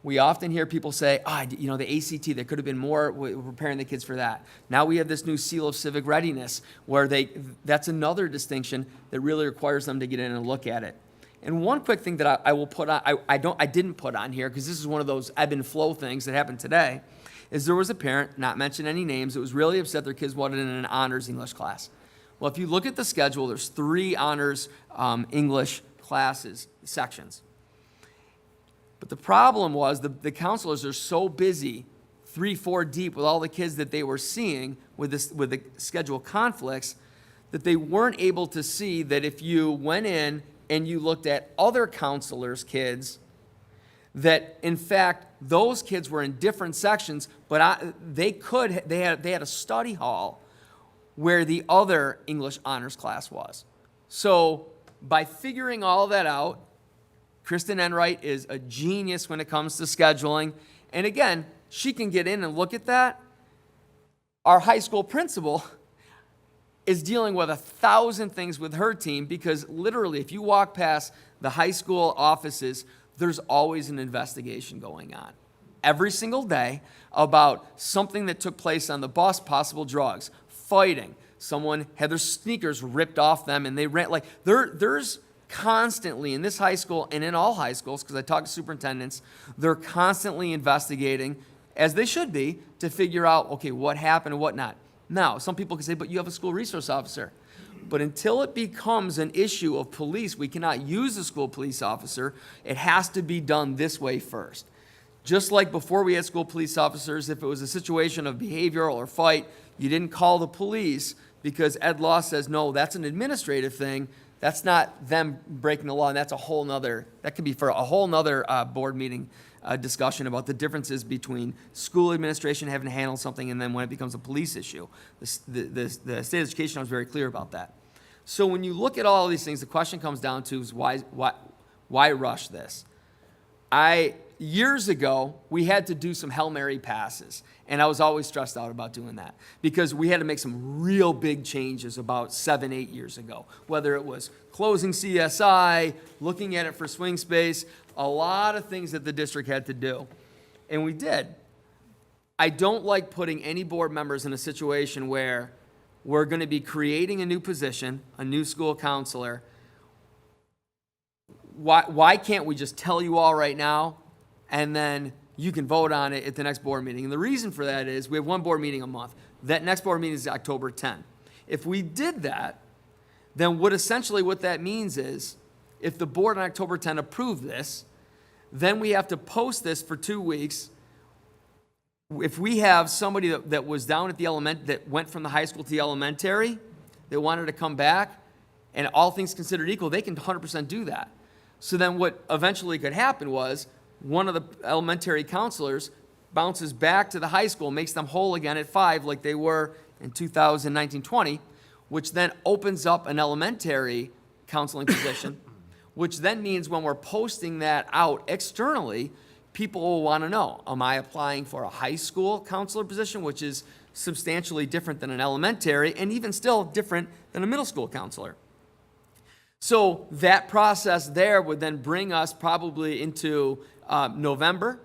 we often hear people say, the ACT, there could have been more, we're preparing the kids for that. Now we have this new seal of civic readiness where that's another distinction that really requires them to get in and look at it. And one quick thing that I will put on, I didn't put on here, because this is one of those ebb and flow things that happened today, is there was a parent, not mention any names, that was really upset their kids wanted in an honors English class. Well, if you look at the schedule, there's 3 honors English classes, sections. But the problem was the counselors are so busy, 3-4 deep, with all the kids that they were seeing with the schedule conflicts, that they weren't able to see that if you went in and you looked at other counselors' kids, that in fact those kids were in different sections, but they had a study hall where the other English honors class was. So by figuring all that out, Kristen Enright is a genius when it comes to scheduling. And again, she can get in and look at that. Our high school principal is dealing with 1,000 things with her team, because literally if you walk past the high school offices, there's always an investigation going on every single day about something that took place on the bus, possible drugs, fighting. Someone had their sneakers ripped off them and they ran, there's constantly in this high school and in all high schools, because I talk to superintendents, they're constantly investigating, as they should be, to figure out, okay, what happened and what not. Now, some people can say, but you have a school resource officer. But until it becomes an issue of police, we cannot use a school police officer. It has to be done this way first. Just like before we had school police officers, if it was a situation of behavioral or fight, you didn't call the police because Ed Law says, no, that's an administrative thing. That's not them breaking the law, and that's a whole nother, that could be for a whole nother board meeting discussion about the differences between school administration having to handle something and then when it becomes a police issue. The state of education was very clear about that. So when you look at all of these things, the question comes down to is why rush this? Years ago, we had to do some Hail Mary passes, and I was always stressed out about doing that because we had to make some real big changes about 7-8 years ago, whether it was closing CSI, looking at it for swing space, a lot of things that the district had to do, and we did. I don't like putting any board members in a situation where we're going to be creating a new position, a new school counselor. Why can't we just tell you all right now, and then you can vote on it at the next board meeting? And the reason for that is we have one board meeting a month. That next board meeting is October 10. If we did that, then what that means is if the board on October 10 approved this, then we have to post this for 2 weeks. If we have somebody that was down at the that went from the high school to the elementary, they wanted to come back, and all things considered equal, they can 100% do that. So then what eventually could happen was one of the elementary counselors bounces back to the high school, makes them whole again at 5 like they were in 2019-20, which then opens up an elementary counseling position, which then means when we're posting that out externally, people will want to know, am I applying for a high school counselor position, which is substantially different than an elementary and even still different than a middle school counselor? So that process there would then bring us probably into November,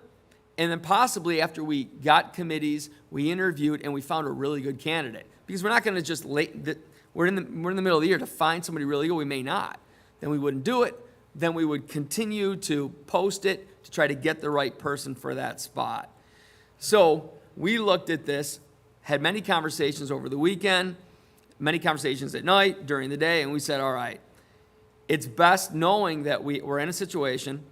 and then possibly after we got committees, we interviewed, and we found a really good candidate. Because we're not going to just we're in the middle of the year to find somebody really good. We may not. Then we wouldn't do it. Then we would continue to post it to try to get the right person for that spot. So we looked at this, had many conversations over the weekend, many conversations at night, during the day, and we said, all right, it's best knowing that we're in a situation.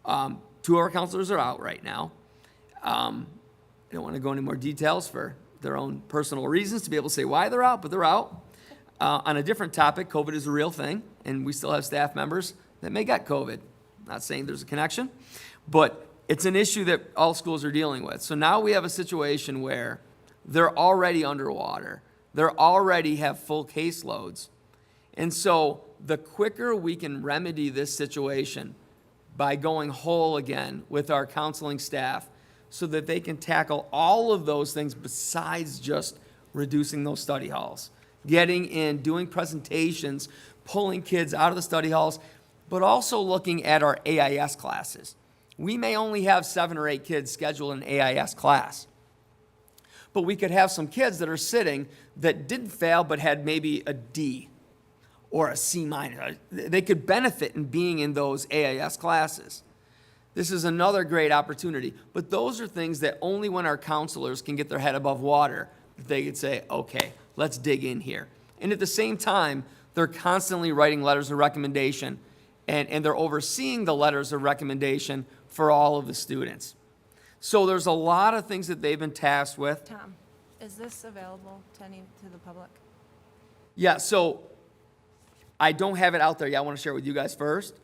2 of our counselors are out right now. I don't want to go into more details for their own personal reasons to be able to say why they're out, but they're out. On a different topic, COVID is a real thing, and we still have staff members that may get COVID. Not saying there's a connection, but it's an issue that all schools are dealing with. So now we have a situation where they're already underwater. They already have full caseloads. And so the quicker we can remedy this situation by going whole again with our counseling staff so that they can tackle all of those things besides just reducing those study halls, getting in, doing presentations, pulling kids out of the study halls, but also looking at our AIS classes. we may only have 7 or 8 kids scheduled in AIS class. But we could have some kids that are sitting that didn't fail but had maybe a D or a C minus. They could benefit in being in those AIS classes. This is another great opportunity. But those are things that only when our counselors can get their head above water, they could say, okay, let's dig in here. And at the same time, they're constantly writing letters of recommendation, and they're overseeing the letters of recommendation for all of the students. So there's a lot of things that they've been tasked with. Tom, is this available to the public? Yeah, so I don't have it out there yet. I want to share it with you guys first.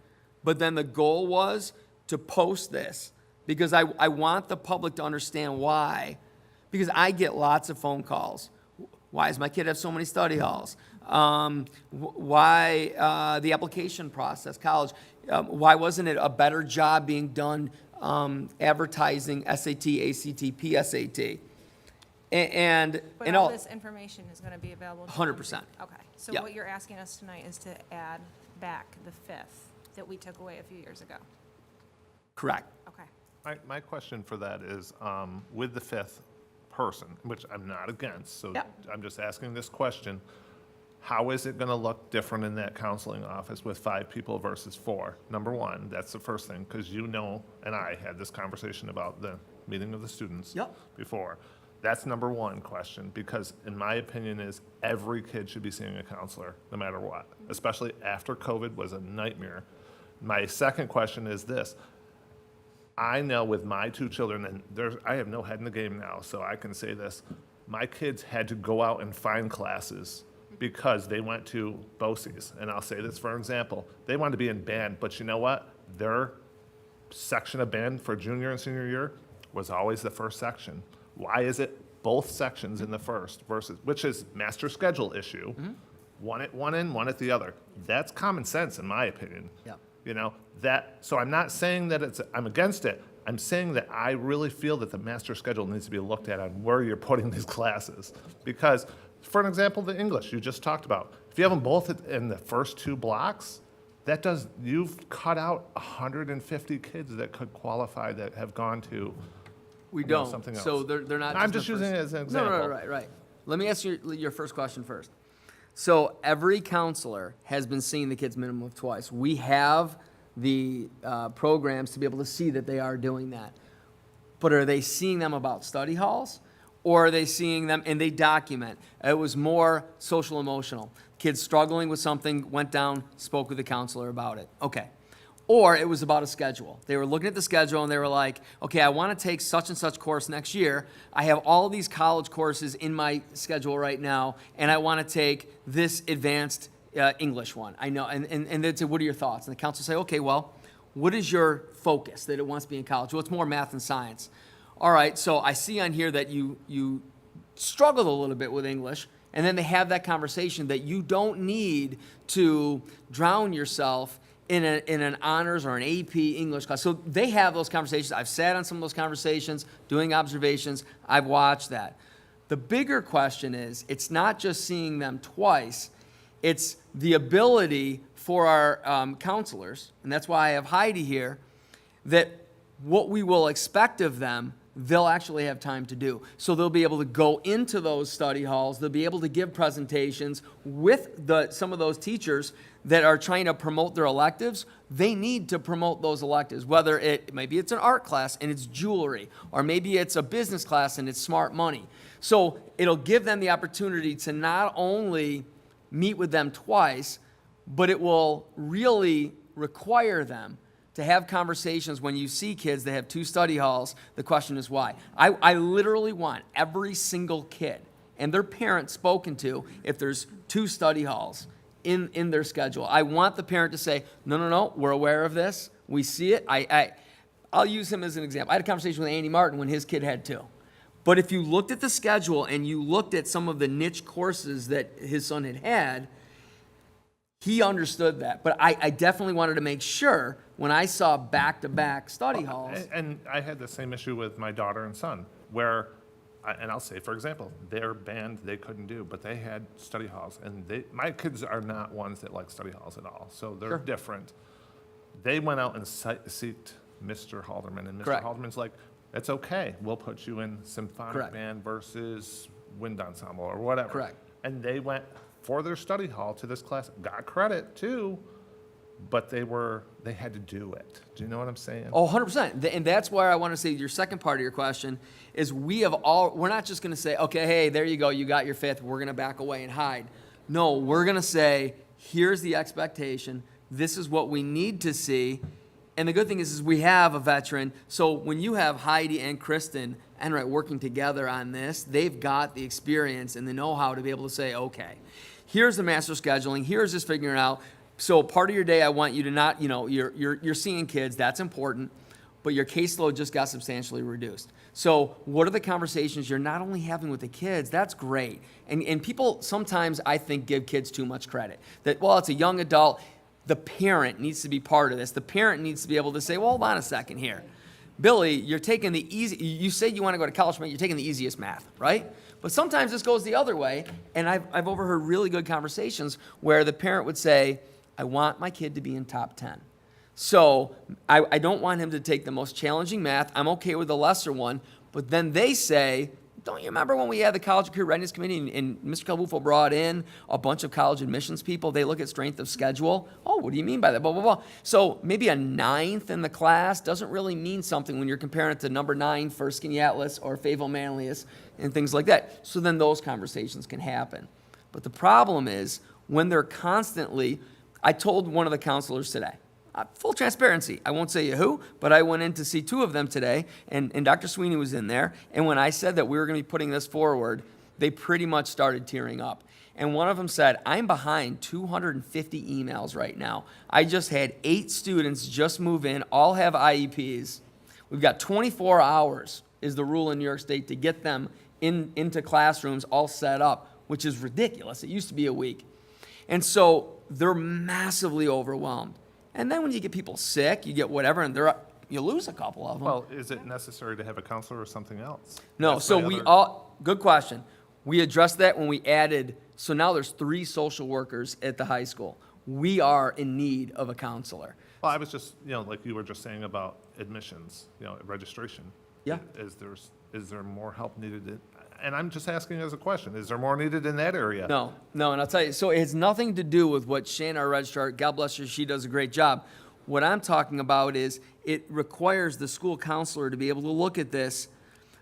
But then the goal was to post this because I want the public to understand why. Because I get lots of phone calls. Why does my kid have so many study halls? Why the application process, college? Why wasn't it a better job being done advertising SAT, ACT, PSAT? And But all this information is going to be available? to 100%. them? Okay, so Yeah. what you're asking us tonight is to add back the 5th that we took away a few years ago? Correct. Okay. My question for that is, with the 5th person, which I'm not against, so Yeah. I'm just asking this question, how is it going to look different in that counseling office with 5 people versus 4? Number one, that's the first thing, because you know, and I had this conversation about the meeting of the students Yep. before. That's number one question, because in my opinion is every kid should be seeing a counselor, no matter what, especially after COVID was a nightmare. My second question is this. I know with my 2 children, and I have no head in the game now, so I can say this. My kids had to go out and find classes because they went to BOCES. And I'll say this for example. They wanted to be in band, but you know what? Their section of band for junior and senior year was always the first section. Why is it both sections in the first versus, which is master schedule issue, one at one end, one at the other? That's common sense in my opinion. Yep. You know, so I'm not saying that I'm against it. I'm saying that I really feel that the master schedule needs to be looked at on where you're putting these classes. Because, for an example, the English you just talked about, if you have them both in the first 2 blocks, you've cut out 150 kids that could qualify that have gone to We you know, don't. something So else. they're not. I'm the just using first- it as an No, example. right. Let me ask your first question first. So every counselor has been seeing the kids minimum of twice. We have the programs to be able to see that they are doing that. But are they seeing them about study halls? Or are they seeing them, and they document? It was more social emotional. Kids struggling with something, went down, spoke with the counselor about it. Okay. Or it was about a schedule. They were looking at the schedule and they were like, okay, I want to take such and such course next year. I have all these college courses in my schedule right now, and I want to take this advanced English one. I know, and they'd say, what are your thoughts? And the counselor would say, okay, well, what is your focus that it wants to be in college? Well, it's more math and science. All right, so I see on here that you struggled a little bit with English, and then they have that conversation that you don't need to drown yourself in an honors or an AP English class. So they have those conversations. I've sat on some of those conversations, doing observations. I've watched that. The bigger question is, it's not just seeing them twice, it's the ability for our counselors, and that's why I have Heidi here, that what we will expect of them, they'll actually have time to do. So they'll be able to go into those study halls, they'll be able to give presentations with some of those teachers that are trying to promote their electives. They need to promote those electives, whether maybe it's an art class and it's jewelry, or maybe it's a business class and it's smart money. So it'll give them the opportunity to not only meet with them twice, but it will really require them to have conversations. When you see kids that have 2 study halls, the question is why. I literally want every single kid and their parent spoken to if there's 2 study halls in their schedule. I want the parent to say, no, we're aware of this. We see it. I'll use him as an example. I had a conversation with Andy Martin when his kid had 2. But if you looked at the schedule and you looked at some of the niche courses that his son had, he understood that. But I definitely wanted to make sure when I saw back-to-back study halls. And I had the same issue with my daughter and son, where, and I'll say, for example, their band they couldn't do, but they had study halls. And my kids are not ones that like study halls at all, so they're Sure. different. They went out and seeked Mr. Halderman, and Mr. Correct. Halderman's like, it's okay, we'll put you in symphonic Correct. band versus wind ensemble or whatever. Correct. And they went for their study hall to this class, got credit too, but they had to do it. Do you know what I'm saying? Oh, 100%. And that's why I want to say your second part of your question is we're not just going to say, okay, hey, there you go, you got your fifth, we're going to back away and hide. No, we're going to say, here's the expectation, this is what we need to see. And the good thing is we have a veteran, so when you have Heidi and Kristen Enright working together on this, they've got the experience and the know-how to be able to say, okay, here's the master scheduling, here's this figuring out. So part of your day, I want you to not, you're seeing kids, that's important, but your caseload just got substantially reduced. So what are the conversations you're not only having with the kids, that's great. And people sometimes, I think, give kids too much credit. That, well, it's a young adult, the parent needs to be part of this. The parent needs to be able to say, well, hold on a second here. Billy, you're taking the easy, you say you want to go to college, but you're taking the easiest math, right? But sometimes this goes the other way, and I've overheard really good conversations where the parent would say, I want my kid to be in top 10. So I don't want him to take the most challenging math. I'm okay with the lesser one. But then they say, don't you remember when we had the College Career Readiness Committee and Mr. Calbufo brought in a bunch of college admissions people? They look at strength of schedule. Oh, what do you mean by that? Blah, blah, blah. So maybe a 9th in the class doesn't really mean something when you're comparing it to number 9 for Skaneateles or Fayetteville Manlius and things like that. So then those conversations can happen. But the problem is when they're constantly, I told one of the counselors today, full transparency, I won't say who, but I went in to see 2 of them today, and Dr. Sweeney was in there, and when I said that we were going to be putting this forward, they pretty much started tearing up. And one of them said, I'm behind 250 emails right now. I just had 8 students just move in, all have IEPs. We've got 24 hours is the rule in New York State to get them into classrooms all set up, which is ridiculous. It used to be a week. And so they're massively overwhelmed. And then when you get people sick, you get whatever, and you lose a couple of them. Well, is it necessary to have a counselor or something else? No, That's so my other- good question. We addressed that when we added, so now there's 3 social workers at the high school. We are in need of a counselor. Well, I was just, like you were just saying about admissions, registration. Yeah. Is there more help needed? And I'm just asking as a question, is there more needed in that area? No, and I'll tell you, so it has nothing to do with what Shane, our registrar, God bless her, she does a great job. What I'm talking about is it requires the school counselor to be able to look at this,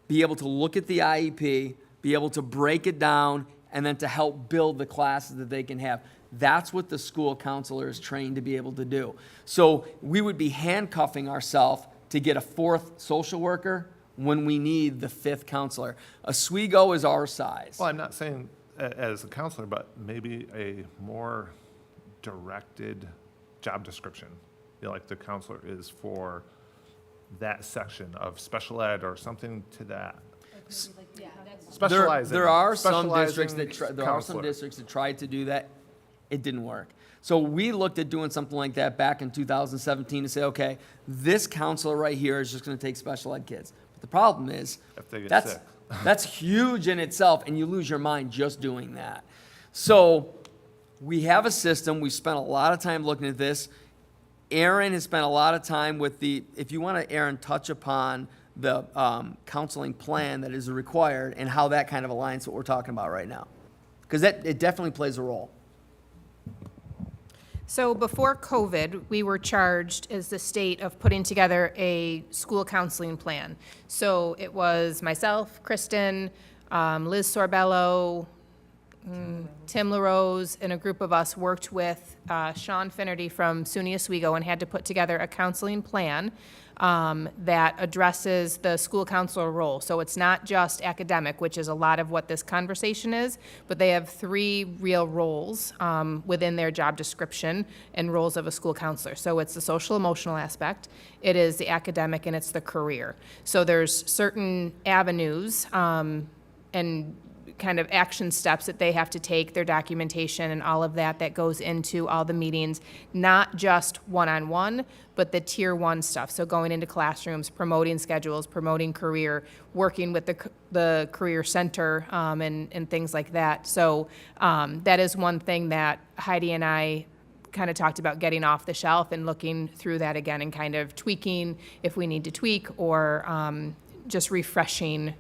be able to look at the IEP, be able to break it down, and then to help build the classes that they can have. That's what the school counselor is trained to be able to do. So we would be handcuffing ourselves to get a 4th social worker when we need the 5th counselor. Oswego is our size. Well, I'm not saying as a counselor, but maybe a more directed job description. Like the counselor is for that section of special ed or something to that. Specializing. There are some districts specializing there are some counselor. districts that tried to do that. It didn't work. So we looked at doing something like that back in 2017 to say, okay, this counselor right here is just going to take special ed kids. But the problem is If they get that's sick. that's huge in itself, and you lose your mind just doing that. So we have a system. We spent a lot of time looking at this. Aaron has spent a lot of time with if you want to, Aaron, touch upon the counseling plan that is required and how that kind of aligns to what we're talking about right now. Because it definitely plays a role. So before COVID, we were charged as the state of putting together a school counseling plan. So it was myself, Kristen, Liz Sorbello, Tim LaRose, and a group of us worked with Sean Finnerty from SUNY Oswego and had to put together a counseling plan that addresses the school counselor role. So it's not just academic, which is a lot of what this conversation is, but they have 3 real roles within their job description and roles of a school counselor. So it's the social emotional aspect, it is the academic, and it's the career. So there's certain avenues and kind of action steps that they have to take, their documentation and all of that that goes into all the meetings, not just one-on-one, but the tier 1 stuff. So going into classrooms, promoting schedules, promoting career, working with the career center and things like that. So that is one thing that Heidi and I kind of talked about getting off the shelf and looking through that again and kind of tweaking if we need to tweak, or just refreshing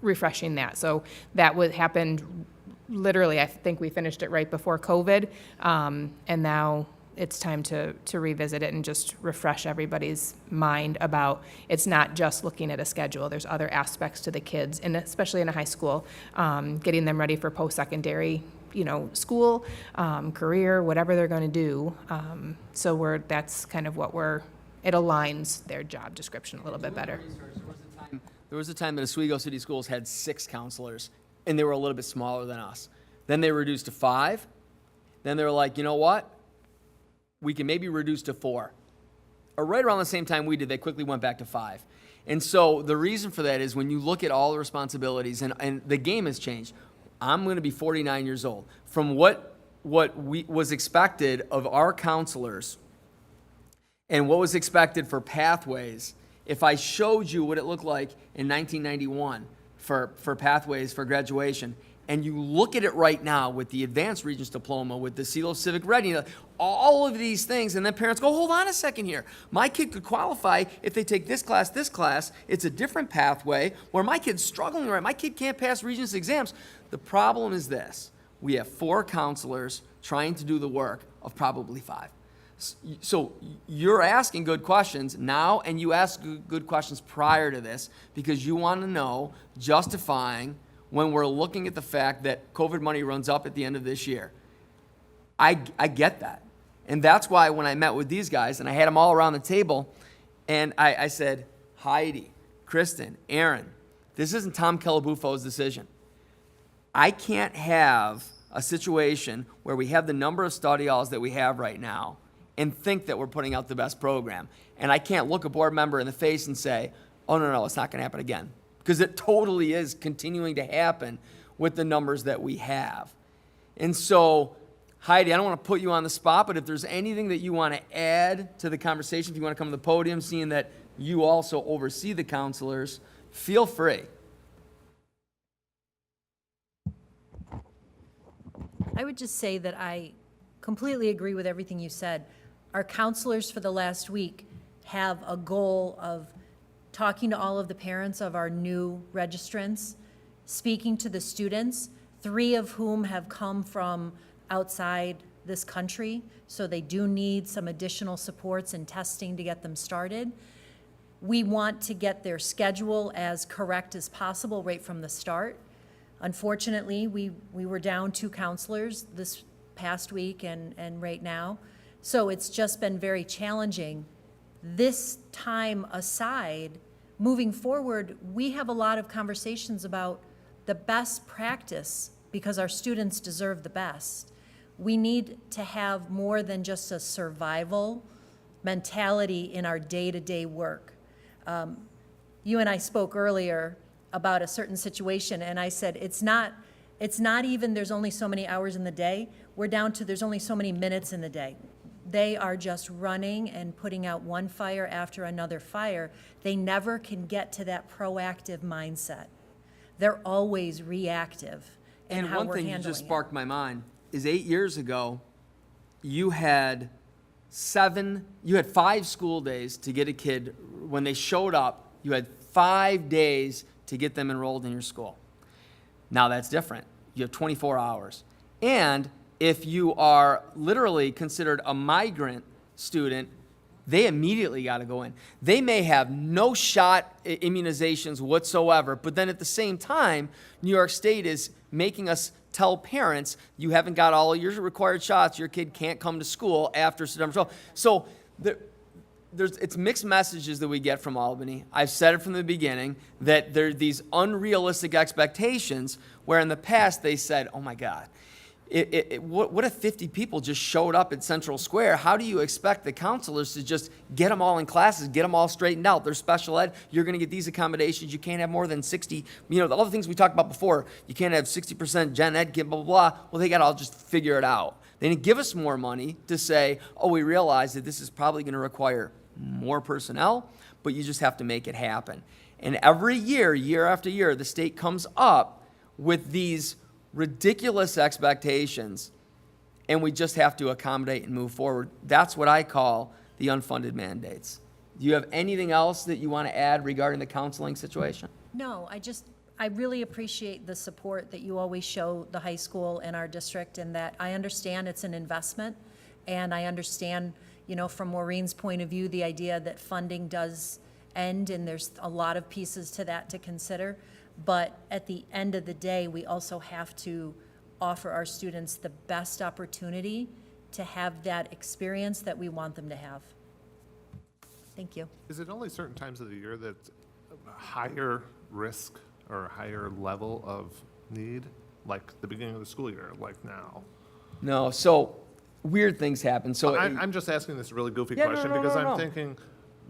that. So that happened literally, I think we finished it right before COVID, and now it's time to revisit it and just refresh everybody's mind about, it's not just looking at a schedule. There's other aspects to the kids, and especially in a high school, getting them ready for post-secondary, school, career, whatever they're going to do. So that's kind of it aligns their job description a little bit better. There was a time that Oswego City Schools had 6 counselors, and they were a little bit smaller than us. Then they reduced to 5. Then they were like, you know what? We can maybe reduce to 4. Or right around the same time we did, they quickly went back to 5. And so the reason for that is when you look at all the responsibilities, and the game has changed. I'm going to be 49 years old. From what was expected of our counselors and what was expected for pathways, if I showed you what it looked like in 1991 for pathways for graduation, and you look at it right now with the Advanced Regents Diploma, with the CELO Civic Readiness, all of these things, and then parents go, hold on a second here. My kid could qualify if they take this class, it's a different pathway, where my kid's struggling, right? My kid can't pass Regents exams. The problem is this: we have 4 counselors trying to do the work of probably 5. So you're asking good questions now, and you asked good questions prior to this, because you want to know, justifying when we're looking at the fact that COVID money runs up at the end of this year. I get that. And that's why when I met with these guys, and I had them all around the table, and I said, Heidi, Kristen, Aaron, this isn't Tom Calabufo's decision. I can't have a situation where we have the number of study halls that we have right now and think that we're putting out the best program. And I can't look a board member in the face and say, oh, no, it's not going to happen again. Because it totally is continuing to happen with the numbers that we have. And so, Heidi, I don't want to put you on the spot, but if there's anything that you want to add to the conversation, if you want to come to the podium, seeing that you also oversee the counselors, feel free. I would just say that I completely agree with everything you said. Our counselors for the last week have a goal of talking to all of the parents of our new registrants, speaking to the students, 3 of whom have come from outside this country, so they do need some additional supports and testing to get them started. We want to get their schedule as correct as possible right from the start. Unfortunately, we were down 2 counselors this past week and right now, so it's just been very challenging. This time aside, moving forward, we have a lot of conversations about the best practice, because our students deserve the best. We need to have more than just a survival mentality in our day-to-day work. You and I spoke earlier about a certain situation, and I said, it's not even there's only so many hours in the day. We're down to there's only so many minutes in the day. They are just running and putting out one fire after another fire. They never can get to that proactive mindset. They're always reactive in And how one we're thing you handling just it. sparked my mind is 8 years ago, you had 5 school days to get a kid. When they showed up, you had 5 days to get them enrolled in your school. Now that's different. You have 24 hours. And if you are literally considered a migrant student, they immediately got to go in. They may have no shot immunizations whatsoever, but then at the same time, New York State is making us tell parents, you haven't got all of your required shots, your kid can't come to school after September 12th. So it's mixed messages that we get from Albany. I've said it from the beginning, that there are these unrealistic expectations where in the past they said, oh my God, what if 50 people just showed up at Central Square? How do you expect the counselors to just get them all in classes, get them all straightened out? They're special ed. You're going to get these accommodations. You can't have more than 60, all the things we talked about before. You can't have 60% gen ed, blah, blah, blah. Well, they got to all just figure it out. They didn't give us more money to say, oh, we realize that this is probably going to require more personnel, but you just have to make it happen. And every year, year after year, the state comes up with these ridiculous expectations, and we just have to accommodate and move forward. That's what I call the unfunded mandates. Do you have anything else that you want to add regarding the counseling situation? No, I really appreciate the support that you always show the high school and our district, and that I understand it's an investment, and I understand, from Maureen's point of view, the idea that funding does end, and there's a lot of pieces to that to consider. But at the end of the day, we also have to offer our students the best opportunity to have that experience that we want them to have. Thank you. Is it only certain times of the year that's a higher risk or a higher level of need, like the beginning of the school year, like now? No, so weird things happen. So I'm just asking this really goofy Yeah, no, question no, because no, I'm no. thinking,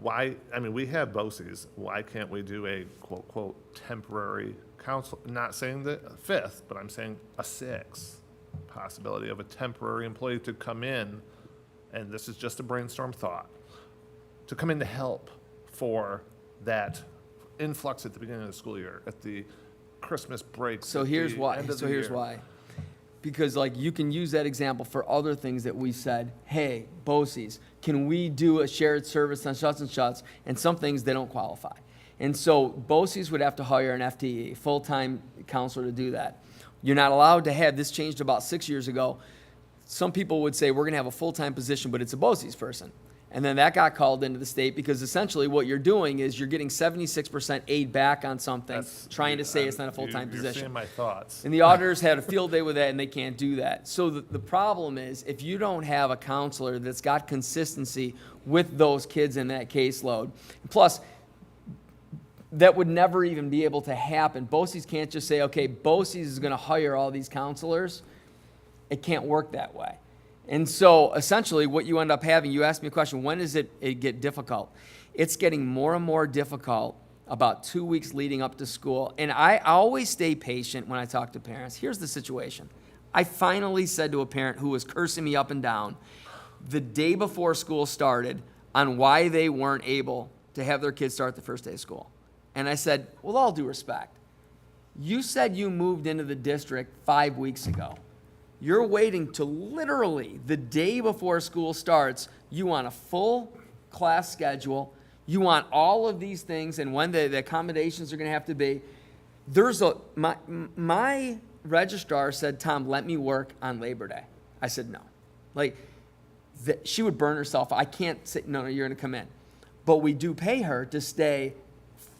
why, I mean, we have BOCES. Why can't we do a quote, quote, temporary council, not saying the fifth, but I'm saying a sixth possibility of a temporary employee to come in, and this is just a brainstorm thought, to come in to help for that influx at the beginning of the school year, at the Christmas break. So at here's the why. end of So the here's year. why. Because like you can use that example for other things that we said, hey, BOCES, can we do a shared service on such and such? And some things they don't qualify. And so BOCES would have to hire an FTE, full-time counselor to do that. You're not allowed to have, this changed about 6 years ago. Some people would say we're gonna have a full-time position, but it's a BOCES person. And then that got called into the state because essentially what you're doing is you're getting 76% aid back on something, That's- trying to say it's not a you- full-time You're position. seeing my thoughts. And the auditors had a field day with that, and they can't do that. So the problem is, if you don't have a counselor that's got consistency with those kids in that caseload, plus, that would never even be able to happen. BOCES can't just say, okay, BOCES is going to hire all these counselors. It can't work that way. And so essentially what you end up having, you asked me a question, when does it get difficult? It's getting more and more difficult about 2 weeks leading up to school. And I always stay patient when I talk to parents. Here's the situation. I finally said to a parent who was cursing me up and down the day before school started on why they weren't able to have their kids start the first day of school. And I said, with all due respect, you said you moved into the district 5 weeks ago. You're waiting to literally the day before school starts, you want a full class schedule, you want all of these things and when the accommodations are gonna have to be. My registrar said, Tom, let me work on Labor Day. I said, no. She would burn herself. I can't say, no, you're gonna come in. But we do pay her to stay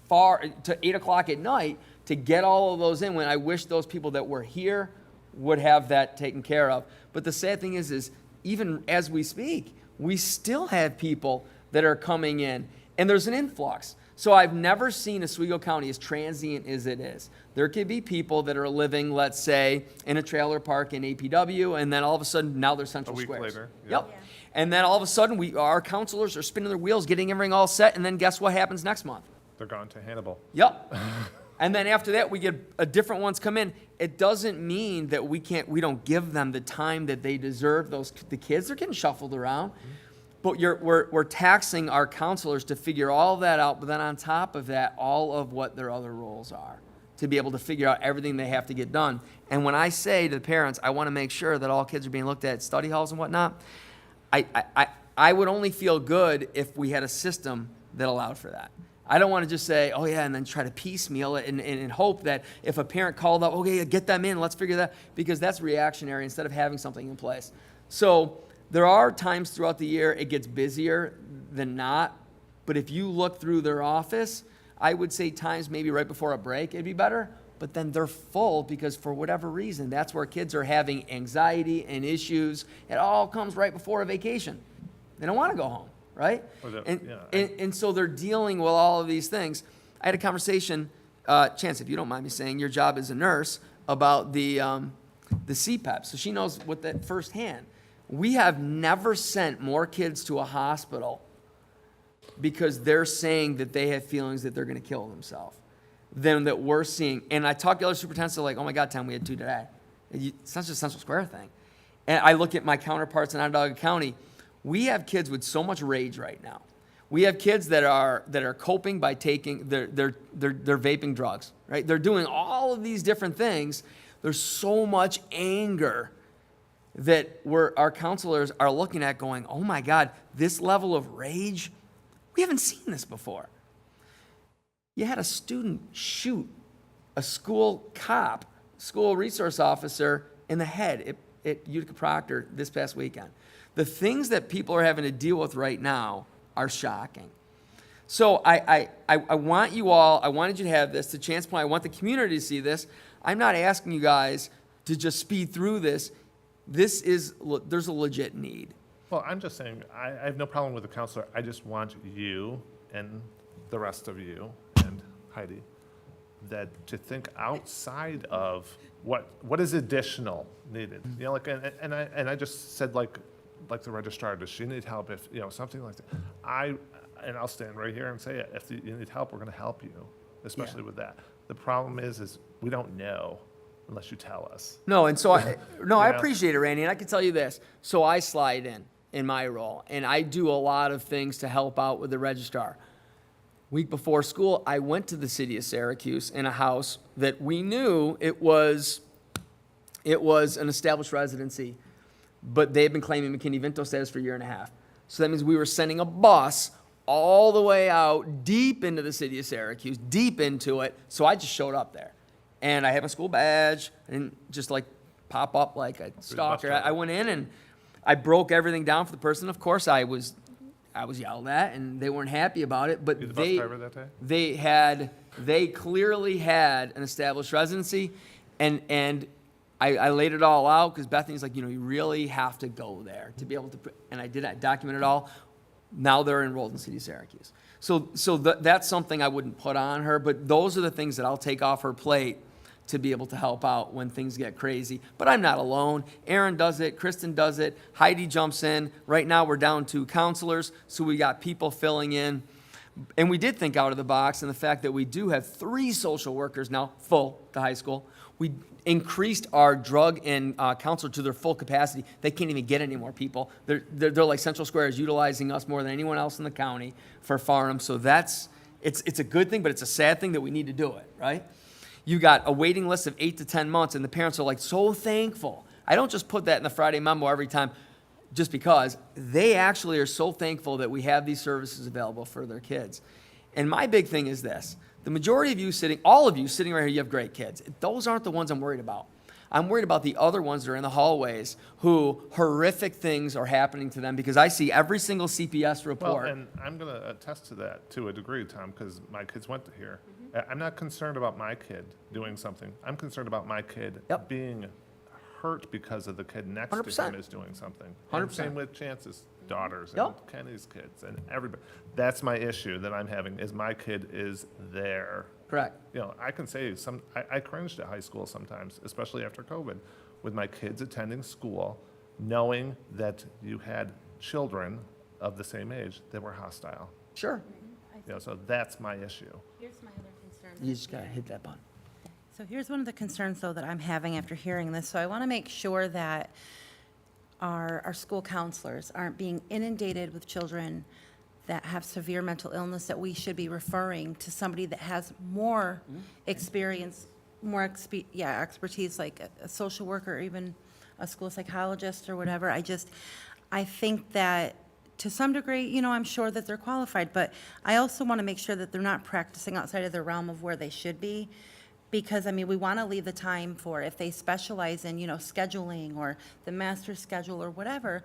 far, to 8 o'clock at night to get all of those in when I wish those people that were here would have that taken care of. But the sad thing is even as we speak, we still have people that are coming in, and there's an influx. So I've never seen Oswego County as transient as it is. There could be people that are living, let's say, in a trailer park in APW, and then all of a sudden, now they're Central A week Squares. later, yeah. Yep. And then all of a sudden, our counselors are spinning their wheels, getting everything all set, and then guess what happens next month? They're gone to Hannibal. Yep. And then after that, we get a different ones come in. It doesn't mean that we don't give them the time that they deserve. The kids are getting shuffled around. But we're taxing our counselors to figure all that out, but then on top of that, all of what their other roles are, to be able to figure out everything they have to get done. And when I say to the parents, I want to make sure that all kids are being looked at study halls and whatnot, I would only feel good if we had a system that allowed for that. I don't want to just say, oh yeah, and then try to piecemeal it and hope that if a parent called up, okay, get them in, let's figure that, because that's reactionary instead of having something in place. So there are times throughout the year it gets busier than not, but if you look through their office, I would say times maybe right before a break it'd be better, but then they're full because for whatever reason, that's where kids are having anxiety and issues. It all comes right before a vacation. They don't want to go home. Right? And so they're dealing with all of these things. I had a conversation, Chance, if you don't mind me saying, your job as a nurse, about the CPAP. So she knows what that firsthand. We have never sent more kids to a hospital because they're saying that they have feelings that they're going to kill themselves than that we're seeing. And I talk to other superintendents, they're like, oh my God, Tom, we had 2 today. It's not just a Central Square thing. And I look at my counterparts in Onondaga County. We have kids with so much rage right now. We have kids that are coping by taking they're vaping drugs, right? They're doing all of these different things. There's so much anger that our counselors are looking at going, oh my God, this level of rage, we haven't seen this before. You had a student shoot a school cop, school resource officer in the head at Utica Proctor this past weekend. The things that people are having to deal with right now are shocking. So I want you all, I wanted you to have this, to Chan's point, I want the community to see this. I'm not asking you guys to just speed through this. There's a legit need. Well, I'm just saying, I have no problem with the counselor. I just want you and the rest of you and Heidi to think outside of what is additional needed. You know, like, and I just said, like the registrar, does she need help if, you know, something like that? And I'll stand right here and say it. If you need help, we're going to help you, especially with that. The problem is we don't know unless you tell us. No, and so I Yeah. appreciate it, Randy, and I can tell you this. So I slide in my role, and I do a lot of things to help out with the registrar. Week before school, I went to the city of Syracuse in a house that we knew it was an established residency, but they had been claiming McKinney-Vento status for a year and a half. So that means we were sending a bus all the way out deep into the city of Syracuse, deep into it. So I just showed up there. And I had my school badge. I didn't just like pop up like a stalker. I went in and I broke everything down for the person. Of course, I was yelled at and they weren't happy about it, but You the bus driver that day? they clearly had an established residency, and I laid it all out because Bethany's like, you really have to go there to be able to, and I did, I documented it all. Now they're enrolled in City of Syracuse. So that's something I wouldn't put on her, but those are the things that I'll take off her plate to be able to help out when things get crazy. But I'm not alone. Aaron does it, Kristen does it, Heidi jumps in. Right now we're down to counselors, so we got people filling in. And we did think out of the box, and the fact that we do have 3 social workers now, full to high school. We increased our drug and counselor to their full capacity. They can't even get any more people. They're like Central Square is utilizing us more than anyone else in the county for Farnham. So it's a good thing, but it's a sad thing that we need to do it, right? You got a waiting list of 8 to 10 months, and the parents are like so thankful. I don't just put that in the Friday memo every time just because. They actually are so thankful that we have these services available for their kids. And my big thing is this. The majority of you all of you sitting right here, you have great kids. Those aren't the ones I'm worried about. I'm worried about the other ones that are in the hallways who horrific things are happening to them because I see every single CPS report. Well, and I'm going to attest to that to a degree, Tom, because my kids went to here. I'm not concerned about my kid doing something. I'm concerned about my kid being hurt because of the kid next to 100%. him is doing something. 100%. And same with Chance's daughters and Yep. Kenny's kids and everybody. That's my issue that I'm having is my kid is there. Correct. I can say I cringed at high school sometimes, especially after COVID, with my kids attending school, knowing that you had children of the same age that were hostile. Sure. So that's my issue. Here's my other concern. You just got to hit that button. So here's one of the concerns, though, that I'm having after hearing this. So I want to make sure that our school counselors aren't being inundated with children that have severe mental illness, that we should be referring to somebody that has more experience, expertise, like a social worker, or even a school psychologist or whatever. I think that to some degree, I'm sure that they're qualified, but I also want to make sure that they're not practicing outside of the realm of where they should be. Because, we want to leave the time for if they specialize in, scheduling or the master schedule or whatever,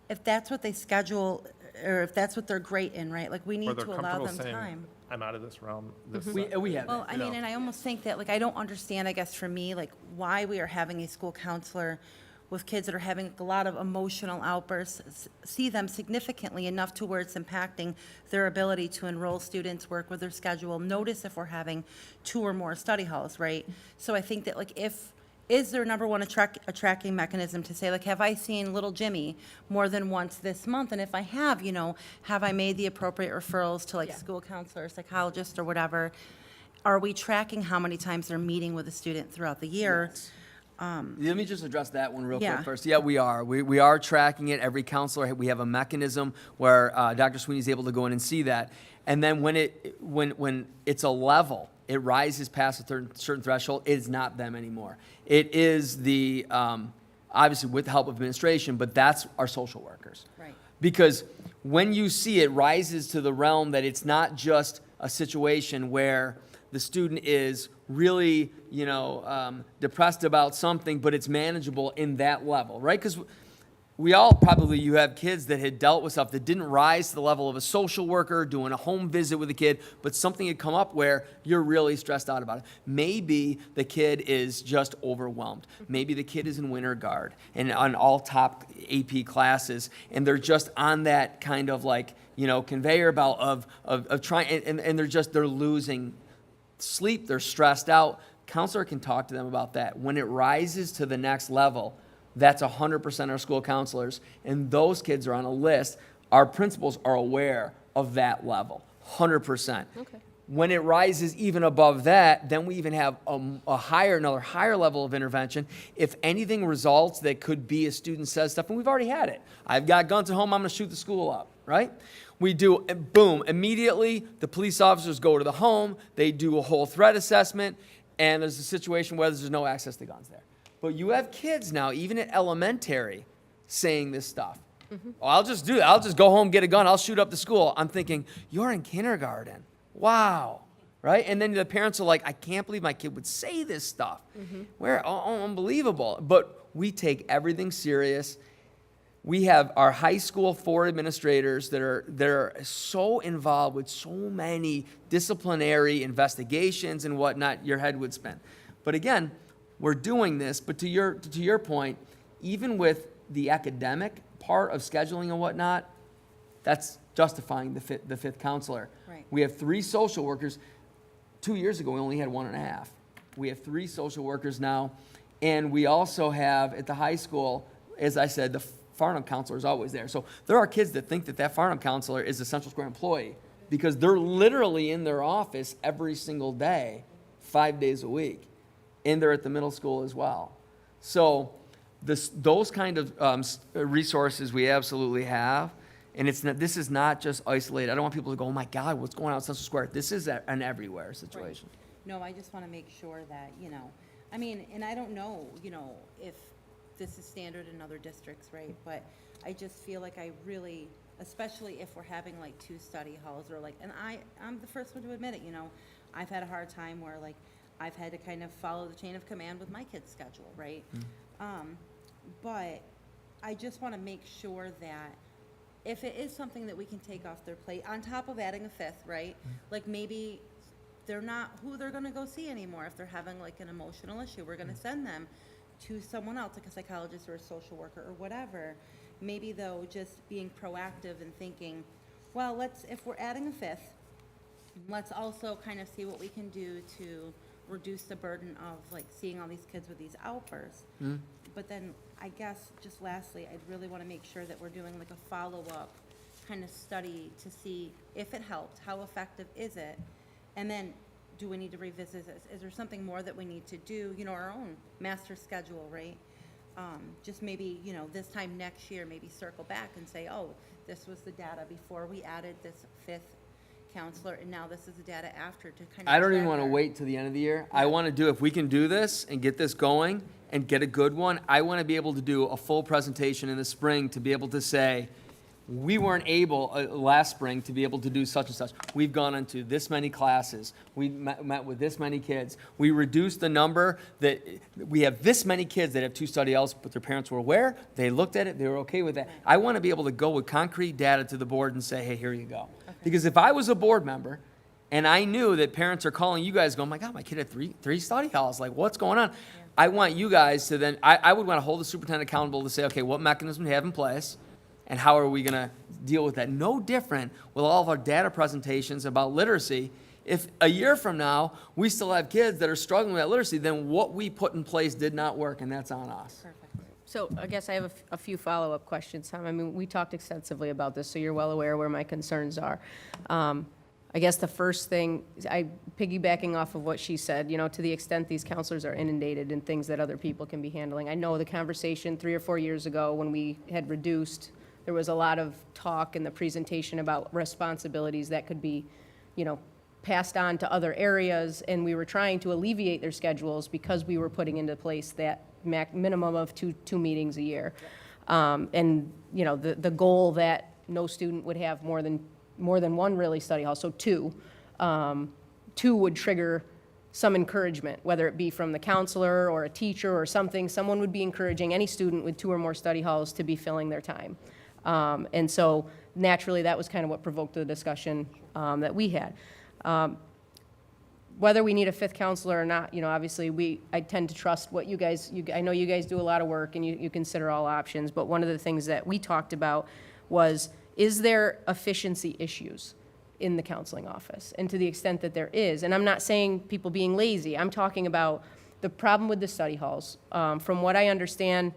if that's what they schedule or if that's what they're great in, right? Like, we Or need they're to allow comfortable them saying, time. I'm out of this realm. We have Well, that. and I almost think that, I don't understand, I guess, for me, why we are having a school counselor with kids that are having a lot of emotional outbursts, see them significantly enough to where it's impacting their ability to enroll students, work with their schedule, notice if we're having 2 or more study halls, right? So I think that, is there, number one, a tracking mechanism to say, have I seen little Jimmy more than once this month? And if I have, have I made the appropriate referrals to, school counselor, psychologist, or whatever? Are we tracking how many times they're meeting with a student throughout the year? Yes. Let me just address that one real quick Yeah. first. Yeah, we are. We are tracking it. Every counselor, we have a mechanism where Dr. Sweeney's able to go in and see that. And then when it's a level, it rises past a certain threshold, it is not them anymore. It is the obviously with the help of administration, but that's our social workers. Right. Because when you see it rises to the realm that it's not just a situation where the student is really, depressed about something, but it's manageable in that level, right? Because we all probably, you have kids that had dealt with stuff that didn't rise to the level of a social worker doing a home visit with a kid, but something had come up where you're really stressed out about it. Maybe the kid is just overwhelmed. Maybe the kid is in winter guard and on all top AP classes, and they're just on that kind of conveyor belt of trying, and they're losing sleep, they're stressed out. Counselor can talk to them about that. When it rises to the next level, that's 100% our school counselors, and those kids are on a list. Our principals are aware of that level, 100%. Okay. When it rises even above that, then we even have another higher level of intervention. If anything results that could be a student says stuff, and we've already had it. I've got guns at home, I'm gonna shoot the school up, right? We do, boom, immediately the police officers go to the home, they do a whole threat assessment, and there's a situation where there's no access to guns there. But you have kids now, even at elementary, saying this stuff. Oh, I'll just do that. I'll just go home, get a gun, I'll shoot up the school. I'm thinking, you're in kindergarten. Wow. Right? And then the parents are like, I can't believe my kid would say this stuff. Unbelievable. But we take everything serious. We have our high school 4 administrators that are so involved with so many disciplinary investigations and whatnot, your head would spin. But again, we're doing this, but to your point, even with the academic part of scheduling and whatnot, that's justifying the fifth counselor. Right. We have 3 social workers. 2 years ago, we only had 1.5. We have 3 social workers now, and we also have at the high school, as I said, the Farnham counselor is always there. So there are kids that think that Farnham counselor is a Central Square employee because they're literally in their office every single day, 5 days a week. And they're at the middle school as well. So those kind of resources we absolutely have. And this is not just isolated. I don't want people to go, oh my God, what's going on at Central Square? This is an everywhere situation. No, I just want to make sure that, and I don't know, if this is standard in other districts, right? But I just feel like I really, especially if we're having like 2 study halls or and I'm the first one to admit it, I've had a hard time where I've had to kind of follow the chain of command with my kids' schedule, right? But I just want to make sure that if it is something that we can take off their plate, on top of adding a 5th, right? Maybe they're not who they're going to go see anymore. If they're having an emotional issue, we're going to send them to someone else, like a psychologist or a social worker or whatever. Maybe though, just being proactive and thinking, well, if we're adding a 5th, let's also kind of see what we can do to reduce the burden of seeing all these kids with these outbursts. But then I guess just lastly, I'd really want to make sure that we're doing a follow-up kind of study to see if it helped, how effective is it, and then do we need to revisit this? Is there something more that we need to do, our own master schedule, right? Just maybe, this time next year, maybe circle back and say, oh, this was the data before we added this 5th counselor, and now this is the data after to kind of. I don't even track want to our- wait till the end of the year. I want to if we can do this and get this going and get a good one, I want to be able to do a full presentation in the spring to be able to say, we weren't able last spring to be able to do such and such. We've gone into this many classes. We met with this many kids. We reduced the number that we have this many kids that have 2 study Ls, but their parents were aware. They looked at it. They were okay with that. I want to be able to go with concrete data to the board and say, hey, here you go. Okay. Because if I was a board member and I knew that parents are calling you guys going, my God, my kid had three study halls. What's going on? Yeah. I want you guys to then, I would want to hold the superintendent accountable to say, okay, what mechanism do we have in place? And how are we going to deal with that? No different with all of our data presentations about literacy. If a year from now, we still have kids that are struggling with that literacy, then what we put in place did not work, and that's on us. Perfect. So I guess I have a few follow-up questions, Tom. I mean, we talked extensively about this, so you're well aware where my concerns are. I guess the first thing, piggybacking off of what she said, to the extent these counselors are inundated in things that other people can be handling. I know the conversation 3 or 4 years ago when we had reduced, there was a lot of talk in the presentation about responsibilities that could be, passed on to other areas, and we were trying to alleviate their schedules because we were putting into place that minimum of two meetings a year. And, you know, the goal that no student would have more than one really study hall, so two would trigger some encouragement, whether it be from the counselor or a teacher or something. Someone would be encouraging any student with 2 or more study halls to be filling their time. And so naturally, that was kind of what provoked the discussion that we had. Whether we need a 5th counselor or not, you know, obviously I tend to trust what you guys, I know you guys do a lot of work and you consider all options, but one of the things that we talked about was, is there efficiency issues in the counseling office? And to the extent that there is, and I'm not saying people being lazy, I'm talking about the problem with the study halls. From what I understand,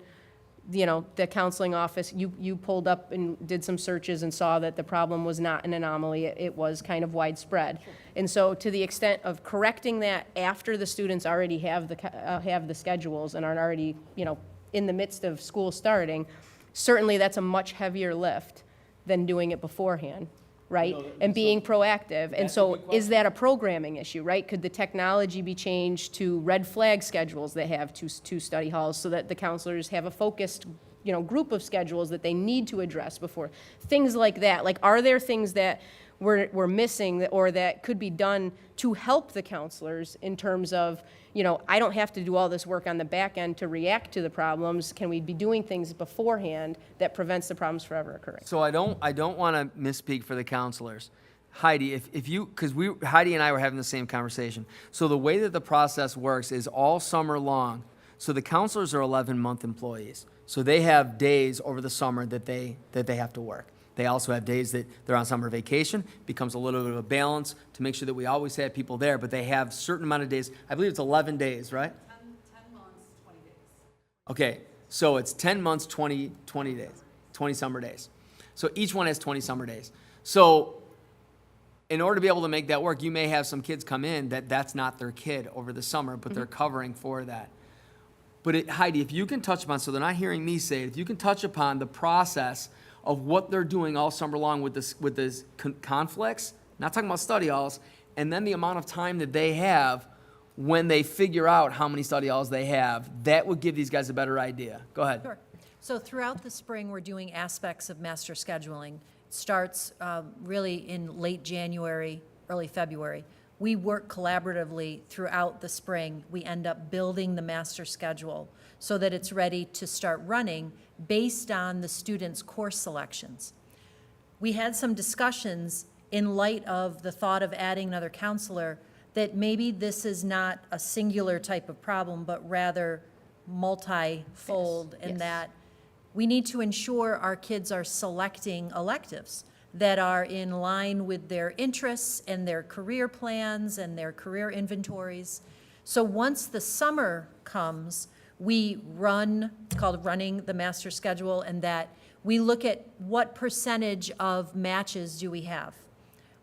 you know, the counseling office, you pulled up and did some searches and saw that the problem was not an anomaly, it was kind of widespread. Sure. And so to the extent of correcting that after the students already have the schedules and are already, you know, in the midst of school starting, certainly that's a much heavier lift than doing it beforehand, right? And being proactive. And so is that a programming issue, right? Could the technology be changed to red flag schedules that have two study halls so that the counselors have a focused, you know, group of schedules that they need to address before? Things like that. Like, are there things that we're missing or that could be done to help the counselors in terms of, you know, I don't have to do all this work on the back end to react to the problems. Can we be doing things beforehand that prevents the problems from ever occurring? So I don't want to misspeak for the counselors. Heidi, if you, because Heidi and I were having the same conversation. So the way that the process works is all summer long. So the counselors are 11-month employees. So they have days over the summer that they have to work. They also have days that they're on summer vacation. Becomes a little bit of a balance to make sure that we always have people there, but they have a certain amount of days. I believe it's 11 days, right? 10 months, 20 days. Okay, so it's 10 months, 20 days, 20 summer days. So each one has 20 summer days. So in order to be able to make that work, you may have some kids come in that's not their kid over the summer, but they're covering for that. But Heidi, if you can touch upon, so they're not hearing me say it, if you can touch upon the process of what they're doing all summer long with this conflicts, not talking about study halls, and then the amount of time that they have when they figure out how many study halls they have, that would give these guys a better idea. Go ahead. Sure. So throughout the spring, we're doing aspects of master scheduling. It starts really in late January, early February. We work collaboratively throughout the spring. We end up building the master schedule so that it's ready to start running based on the students' course selections. We had some discussions in light of the thought of adding another counselor that maybe this is not a singular type of problem, but rather multi-fold, in that we need to ensure our kids are selecting electives that are in line with their interests and their career plans and their career inventories. So once the summer comes, we run, it's called running the master schedule, and that we look at what percentage of matches do we have.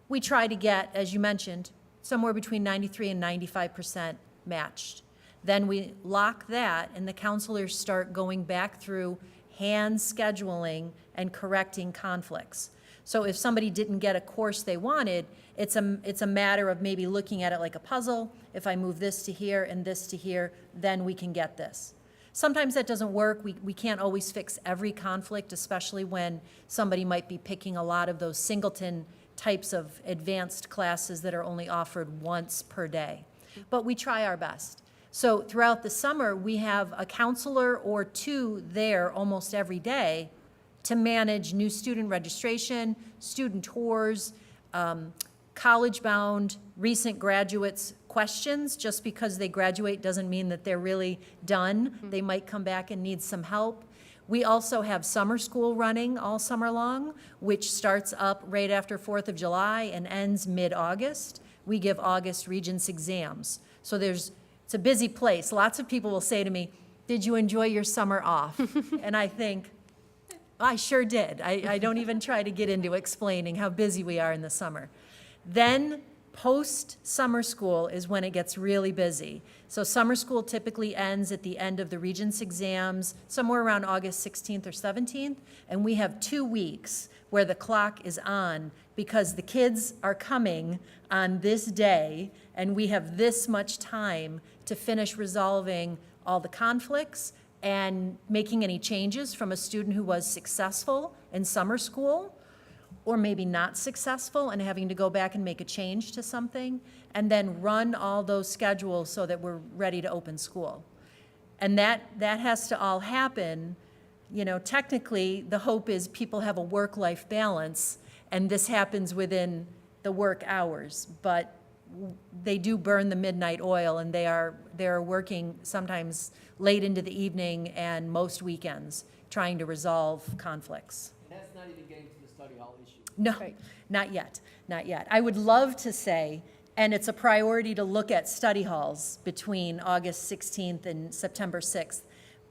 We try to get, as you mentioned, somewhere between 93 and 95% matched. Then we lock that, and the counselors start going back through hand scheduling and correcting conflicts. So if somebody didn't get a course they wanted, it's a matter of maybe looking at it like a puzzle. If I move this to here and this to here, then we can get this. Sometimes that doesn't work. We can't always fix every conflict, especially when somebody might be picking a lot of those singleton types of advanced classes that are only offered once per day. But we try our best. So throughout the summer, we have a counselor or two there almost every day to manage new student registration, student tours, college-bound recent graduates' questions. Just because they graduate doesn't mean that they're really done. They might come back and need some help. We also have summer school running all summer long, which starts up right after 4th of July and ends mid-August. We give August Regents exams. So it's a busy place. Lots of people will say to me, "Did you enjoy your summer off?" And I think, I sure did. I don't even try to get into explaining how busy we are in the summer. Then post-summer school is when it gets really busy. So summer school typically ends at the end of the Regents exams, somewhere around August 16th or 17th, and we have 2 weeks where the clock is on because the kids are coming on this day, and we have this much time to finish resolving all the conflicts and making any changes from a student who was successful in summer school or maybe not successful and having to go back and make a change to something, and then run all those schedules so that we're ready to open school. And that has to all happen. You know, technically, the hope is people have a work-life balance, and this happens within the work hours, but they do burn the midnight oil, and they're working sometimes late into the evening and most weekends, trying to resolve conflicts. And that's not even getting to the study hall issue. No, Right. not yet, not yet. I would love to say, and it's a priority to look at study halls between August 16th and September 6th,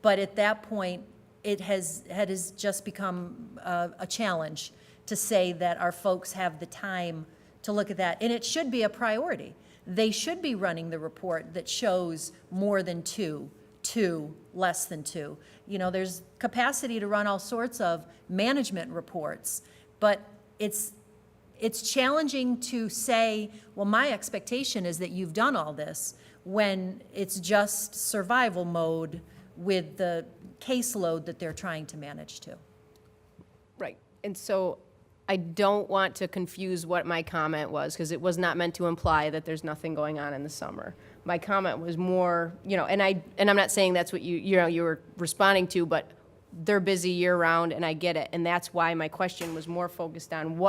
but at that point, it has just become a challenge to say that our folks have the time to look at that, and it should be a priority. They should be running the report that shows more than two, less than two. You know, there's capacity to run all sorts of management reports, but it's challenging to say, well, my expectation is that you've done all this, when it's just survival mode with the caseload that they're trying to manage to. Right. And so I don't want to confuse what my comment was, because it was not meant to imply that there's nothing going on in the summer. My comment was more, you know, and I'm not saying that's what you were responding to, but they're busy year-round, and I get it. And that's why my question was more focused on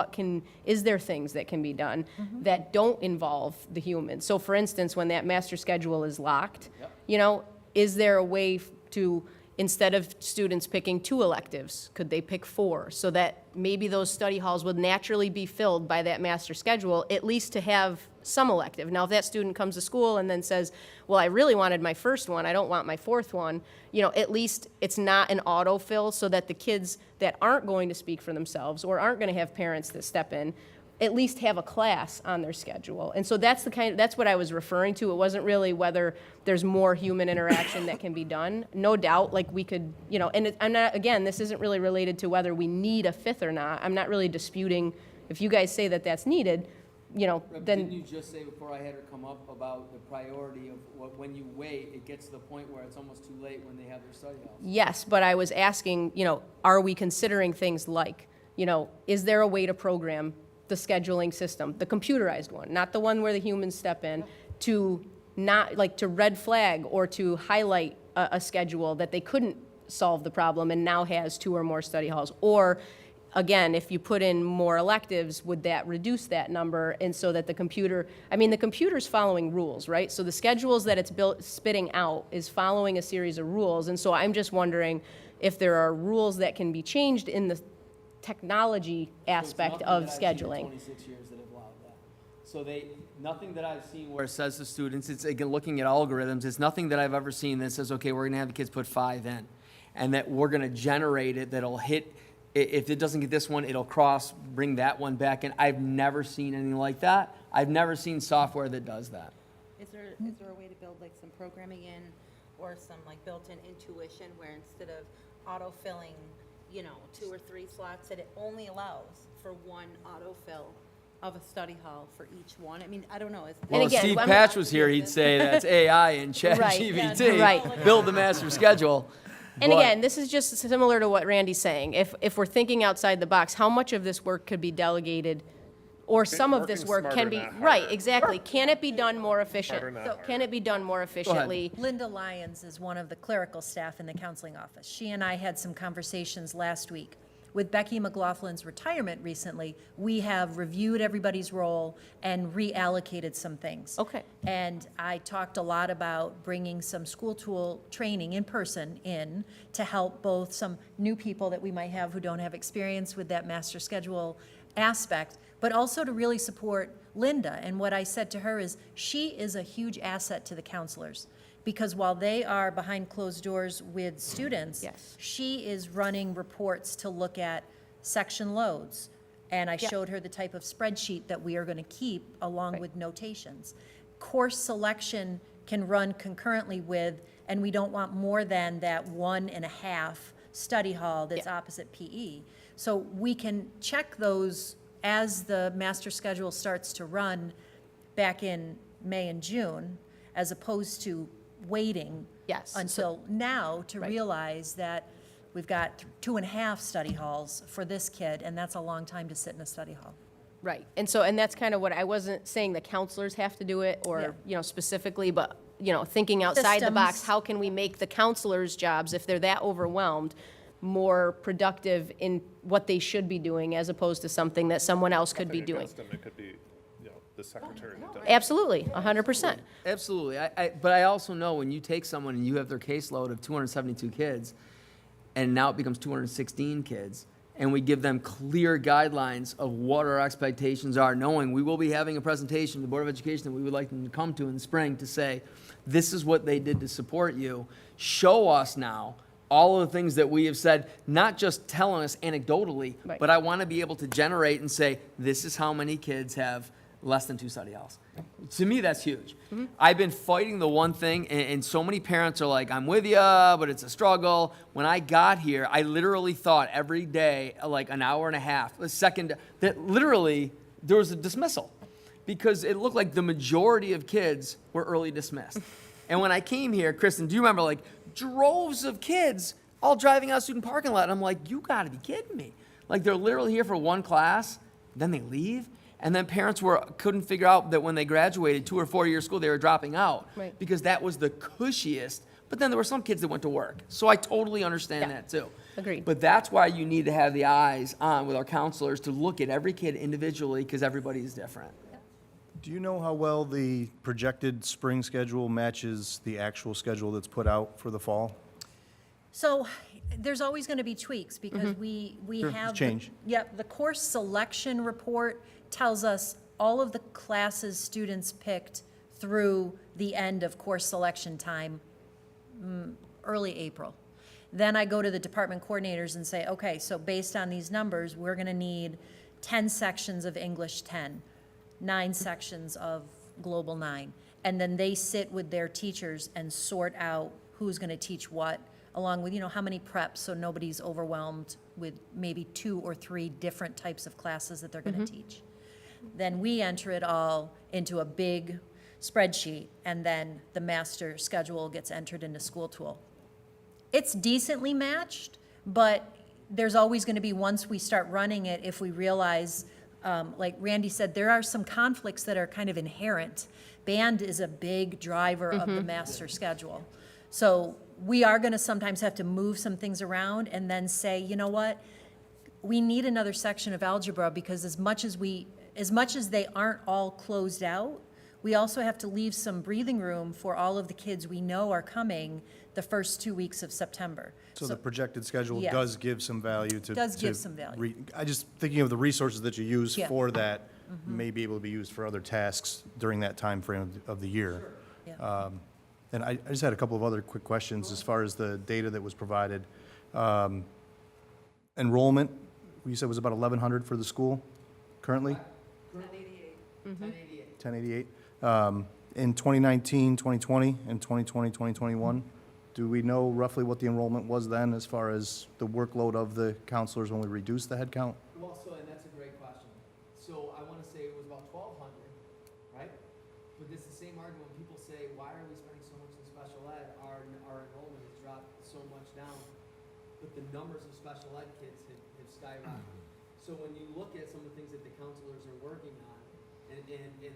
is there things that can be done that don't involve the human? So for instance, when that master schedule is locked, you know, is there a way to, instead of students picking 2 electives, could they pick 4? So that maybe those study halls would naturally be filled by that master schedule, at least to have some elective. Now, if that student comes to school and then says, well, I really wanted my first one, I don't want my 4th one, you know, at least it's not an autofill, so that the kids that aren't going to speak for themselves or aren't going to have parents that step in at least have a class on their schedule. And so that's what I was referring to. It wasn't really whether there's more human interaction that can be done. No doubt, like we could, you know, and I'm not, again, this isn't really related to whether we need a 5th or not. I'm not really disputing, if you guys say that that's needed, you know, then. Didn't you just say before I had her come up about the priority of when you wait, it gets to the point where it's almost too late when they have their study halls? Yes, but I was asking, you know, are we considering things like, you know, is there a way to program the scheduling system, the computerized one, not the one where the humans step in, to not, like, to red flag or to highlight a schedule that they couldn't solve the problem and now has 2 or more study halls? Or, again, if you put in more electives, would that reduce that number? And so that the computer's following rules, right? So the schedules that it's spitting out is following a series of rules. And so I'm just wondering if there are rules that can be changed in the technology aspect of scheduling. 26 years that have allowed that. So nothing that I've seen where it says to students, it's again looking at algorithms, it's nothing that I've ever seen that says, okay, we're gonna have the kids put 5 in, and that we're gonna generate it, that'll hit, if it doesn't get this one, it'll bring that one back in. I've never seen anything like that. I've never seen software that does that. Is there a way to build like some programming in or some like built-in intuition where instead of auto-filling, you know, 2 or 3 slots, that it only allows for one autofill of a study hall for each one? I mean, I don't know. Well, if again, Steve I'm Patch not- was here, he'd say that's AI and ChatGPT. Right. Build the master schedule. And But- again, this is just similar to what Randy's saying. If we're thinking outside the box, how much of this work could be delegated, or some of this Working work can smarter, be, not harder. right, exactly. Can it be done more efficient? Smarter, not harder. Can it be done more efficiently? Linda Lyons is one of the clerical staff in the counseling office. She and I had some conversations last week. With Becky McLaughlin's retirement recently, we have reviewed everybody's role and reallocated some things. Okay. And I talked a lot about bringing some school tool training in person in to help both some new people that we might have who don't have experience with that master schedule aspect, but also to really support Linda. And what I said to her is, she is a huge asset to the counselors, because while they are behind closed doors with students, Yes. she is running reports to look at section loads. And I Yep. showed her the type of spreadsheet that we are going to keep along Right. with notations. Course selection can run concurrently with, and we don't want more than that 1.5 study hall that's Yeah. opposite PE. So we can check those as the master schedule starts to run back in May and June, as opposed to waiting Yes. Until now, to Right. realize that we've got 2.5 study halls for this kid, and that's a long time to sit in a study hall. Right, and that's kind of what, I wasn't saying the counselors have to do it, Yeah. or, specifically, but, thinking outside the box, Systems. how can we make the counselors' jobs, if they're that overwhelmed, more productive in what they should be doing, as opposed to something that someone else could be Nothing doing? against them, it could be, the secretary that does it. Absolutely, 100%. Absolutely. But I also know when you take someone and you have their caseload of 272 kids, and now it becomes 216 kids, and we give them clear guidelines of what our expectations are, knowing we will be having a presentation to the Board of Education that we would like them to come to in the spring to say, this is what they did to support you. Show us now all of the things that we have said, not just telling us anecdotally, Right. but I want to be able to generate and say, this is how many kids have less than 2 study halls. To me, that's huge. I've been fighting the one thing, and so many parents are like, I'm with you, but it's a struggle. When I got here, I literally thought every day, like an hour and a half, a second, that literally there was a dismissal because it looked like the majority of kids were early dismissed. And when I came here, Kristen, do you remember, like, droves of kids all driving out of student parking lot? And I'm like, you gotta be kidding me. Like, they're literally here for one class, then they leave. And then parents couldn't figure out that when they graduated 2 or 4 year school, they were dropping out. Right. Because that was the cushiest. But then there were some kids that went to work. So I totally understand Yeah. that too. Agreed. But that's why you need to have the eyes on with our counselors to look at every kid individually because everybody is different. Do you know how well the projected spring schedule matches the actual schedule that's put out for the fall? So there's always going to be tweaks because we Sure, have. change. Yep, the course selection report tells us all of the classes students picked through the end of course selection time, early April. Then I go to the department coordinators and say, okay, so based on these numbers, we're going to need 10 sections of English 10, 9 sections of Global 9. And then they sit with their teachers and sort out who's going to teach what, along with, how many preps, so nobody's overwhelmed with maybe 2 or 3 different types of classes that they're going to teach. Then we enter it all into a big spreadsheet, and then the master schedule gets entered into School Tool. It's decently matched, but there's always going to be, once we start running it, if we realize, like Randy said, there are some conflicts that are kind of inherent. Band is a big driver of the master schedule. So we are going to sometimes have to move some things around and then say, you know what? We need another section of algebra because as much as they aren't all closed out, we also have to leave some breathing room for all of the kids we know are coming the first 2 weeks of September. So the projected schedule Yeah. does give some value to. Does give to some value. I just thinking of the resources that you use Yeah. for that may be able to be used for other tasks during that time frame of the year. Yeah. And I just had a couple of other quick questions as far as the data that was provided. Enrollment, you said was about 1,100 for the school currently? 1088. In 2019, 2020, and 2020, 2021, do we know roughly what the enrollment was then as far as the workload of the counselors when we reduced the headcount? Well, and that's a great question. So I want to say it was about 1,200, right? But it's the same argument when people say, why are we spending so much in special ed? Our enrollment has dropped so much down. But the numbers of special ed kids have skyrocketed. So when you look at some of the things that the counselors are working on, and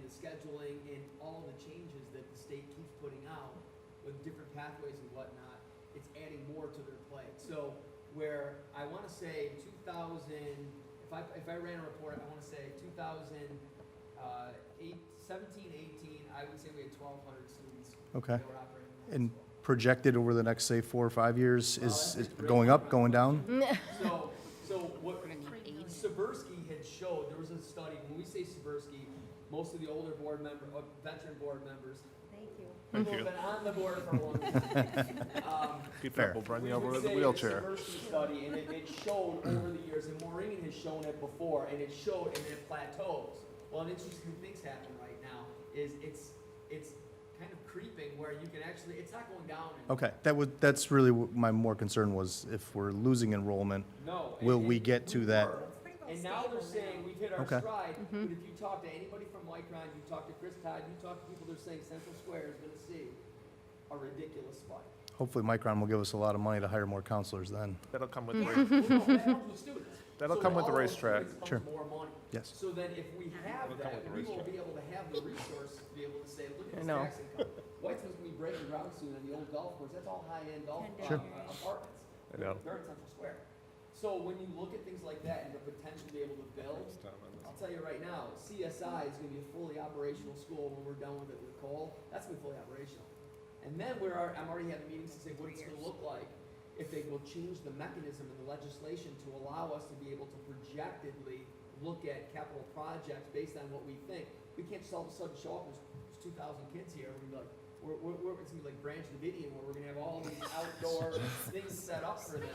the scheduling and all the changes that the state keeps putting out with different pathways and whatnot, it's adding more to their plate. So where I want to say 2000, if I ran a report, I want to say 2017, 18, I would say we had 1,200 students Okay. that were operating in And that school. projected over the next, say, 4 or 5 years, is that's a great going up, point. going down? So what Seversky had showed, there was a study, when we say Seversky, most of the older board member, veteran board members. Thank you. Thank Who you. have been on the board for a long time. Be Fair. careful, bring We you over would with a say wheelchair. It's a Seversky study, and it showed over the years, and Maureen has shown it before, and it showed, and it plateaus. Well, an interesting thing's happening right now is it's kind of creeping where you can actually, it's not going down anymore. Okay, that's really what my more concern was, if we're losing enrollment, No. will we get to that? And now they're saying we've hit our Okay. stride, but if you talk to anybody from Micron, you talk to Chris Todd, you talk to people, they're saying Central Square is gonna see a ridiculous spike. Hopefully Micron will give us a lot of money to hire more counselors then. That'll come with, That'll come with the racetrack. Sure. More money. Yes. So then if we have that, we will be able to have the resource to be able to say, look at I this know. tax income. Whitesman's gonna be breaking ground soon on the old golf course, that's all high-end golf, Sure. Apartments. I know. They're in Central Square. So when you look at things like that and the potential to be able to build, I'll tell you right now, CSI is gonna be a fully operational school when we're done with it with Cole, that's gonna be fully operational. And then I'm already having meetings to say what it's gonna look like if they will change the mechanism in the legislation to allow us to be able to projectedly look at capital projects based on what we think. We can't just all of a sudden show up, there's 2,000 kids here, we're gonna be like, it's gonna be like Branch Davidian, where we're gonna have all these outdoor things set up for them.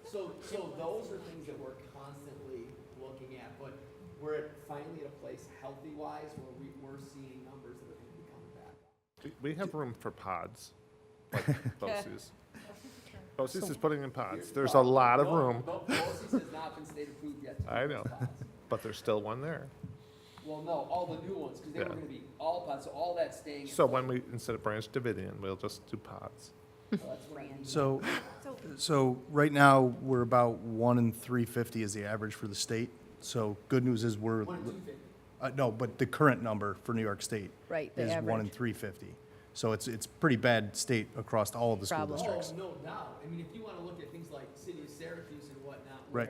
So those are things that we're constantly looking at, but we're finally at a place healthy-wise where we're seeing numbers that are gonna be coming back. We have room for pods, like BOCES. BOCES is putting in pods. There's a lot of room. BOCES has not been state approved yet. to I do know, those pods. but there's still one there. Well, no, all the new ones, because they were Yeah. gonna be all pods, so all that's staying. in So place. when we, instead of Branch Davidian, we'll just do pods. So that's what I mean. So right now, we're about 1 in 350 is the average for the state. So good news is we're, 1 in 250. no, but the current number for New York State Right, the is 1 in average. 350. So it's pretty bad state across all of the school Problem. districts. Oh, no doubt. I mean, if you wanna look at things like city of Syracuse and whatnot, Right.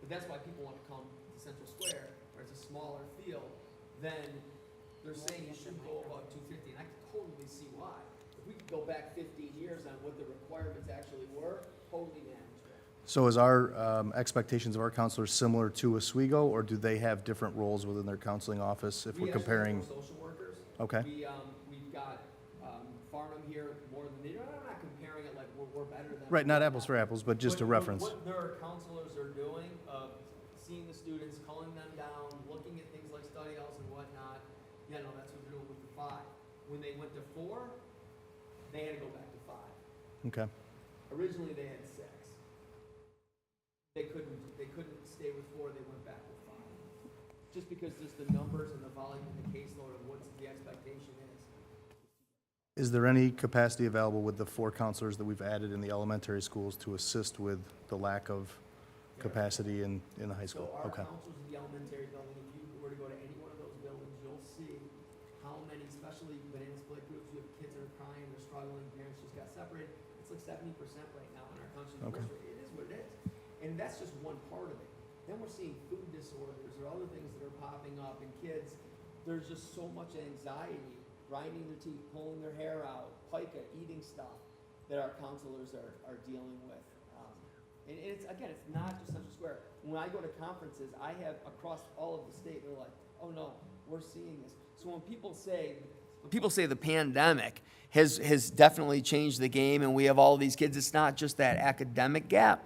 but that's why people wanna come to Central Square, where it's a smaller field, then they're saying you should go about 250, and I can totally see why. If we could go back 15 years on what the requirements actually were, totally manageable. So is our expectations of our counselors similar to Oswego, or do they have different roles within their counseling office if We we're actually have comparing? more social workers. Okay. We've got, Farnham here more than they, I'm not comparing it like we're better than. Right, not apples for apples, but just a But reference. What their counselors are doing, seeing the students, culling them down, looking at things like study halls and whatnot, yeah, no, that's what they're doing with the 5. When they went to 4, they had to go back to 5. Okay. Originally, they had 6. They couldn't stay with 4, they went back with 5. Just because just the numbers and the volume and the caseload of what the expectation is. Is there any capacity available with the 4 counselors that we've added in the elementary schools to assist with the lack of capacity in the high school? So our Okay. counselors in the elementary building, if you were to go to any one of those buildings, you'll see how many, especially banana split groups, you have kids that are crying, they're struggling, parents just got separated. It's like 70% right now in our counseling Okay. district. It is what it is. And that's just one part of it. Then we're seeing food disorders or other things that are popping up in kids. There's just so much anxiety, grinding their teeth, pulling their hair out, pica, eating stuff that our counselors are dealing with. And it's, again, it's not just Central Square. When I go to conferences, I have across all of the state, they're like, oh no, we're seeing this. So when people say the pandemic has definitely changed the game and we have all these kids, it's not just that academic gap.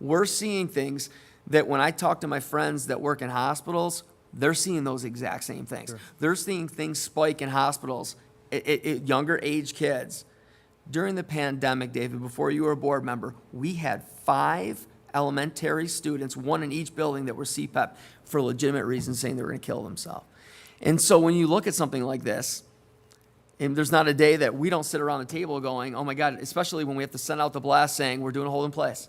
We're seeing things that when I talk to my friends that work in hospitals, they're seeing those exact same things. Sure. They're seeing things spike in hospitals, younger age kids. During the pandemic, David, before you were a board member, we had 5 elementary students, 1 in each building, that were CPEP for legitimate reasons, saying they were going to kill themselves. And so when you look at something like this, and there's not a day that we don't sit around the table going, oh my God, especially when we have to send out the blast saying we're doing a hold in place.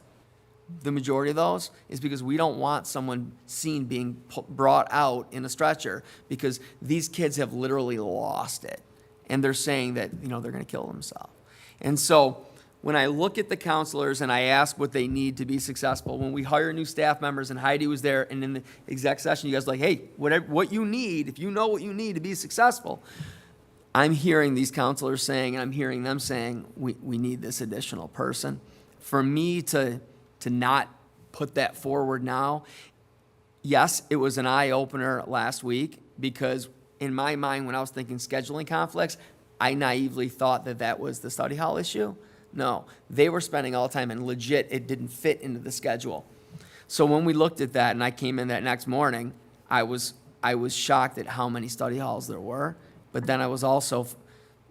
The majority of those is because we don't want someone seen being brought out in a stretcher, because these kids have literally lost it. And they're saying that, they're going to kill themselves. And so when I look at the counselors and I ask what they need to be successful, when we hire new staff members, and Heidi was there, and in the exec session, you guys were like, hey, what you need, if you know what you need to be successful, I'm hearing these counselors saying, and I'm hearing them saying, we need this additional person. For me to not put that forward now, yes, it was an eye-opener last week, because in my mind, when I was thinking scheduling conflicts, I naively thought that was the study hall issue. No, they were spending all the time, and legit, it didn't fit into the schedule. So when we looked at that, and I came in that next morning, I was shocked at how many study halls there were. But then I was also,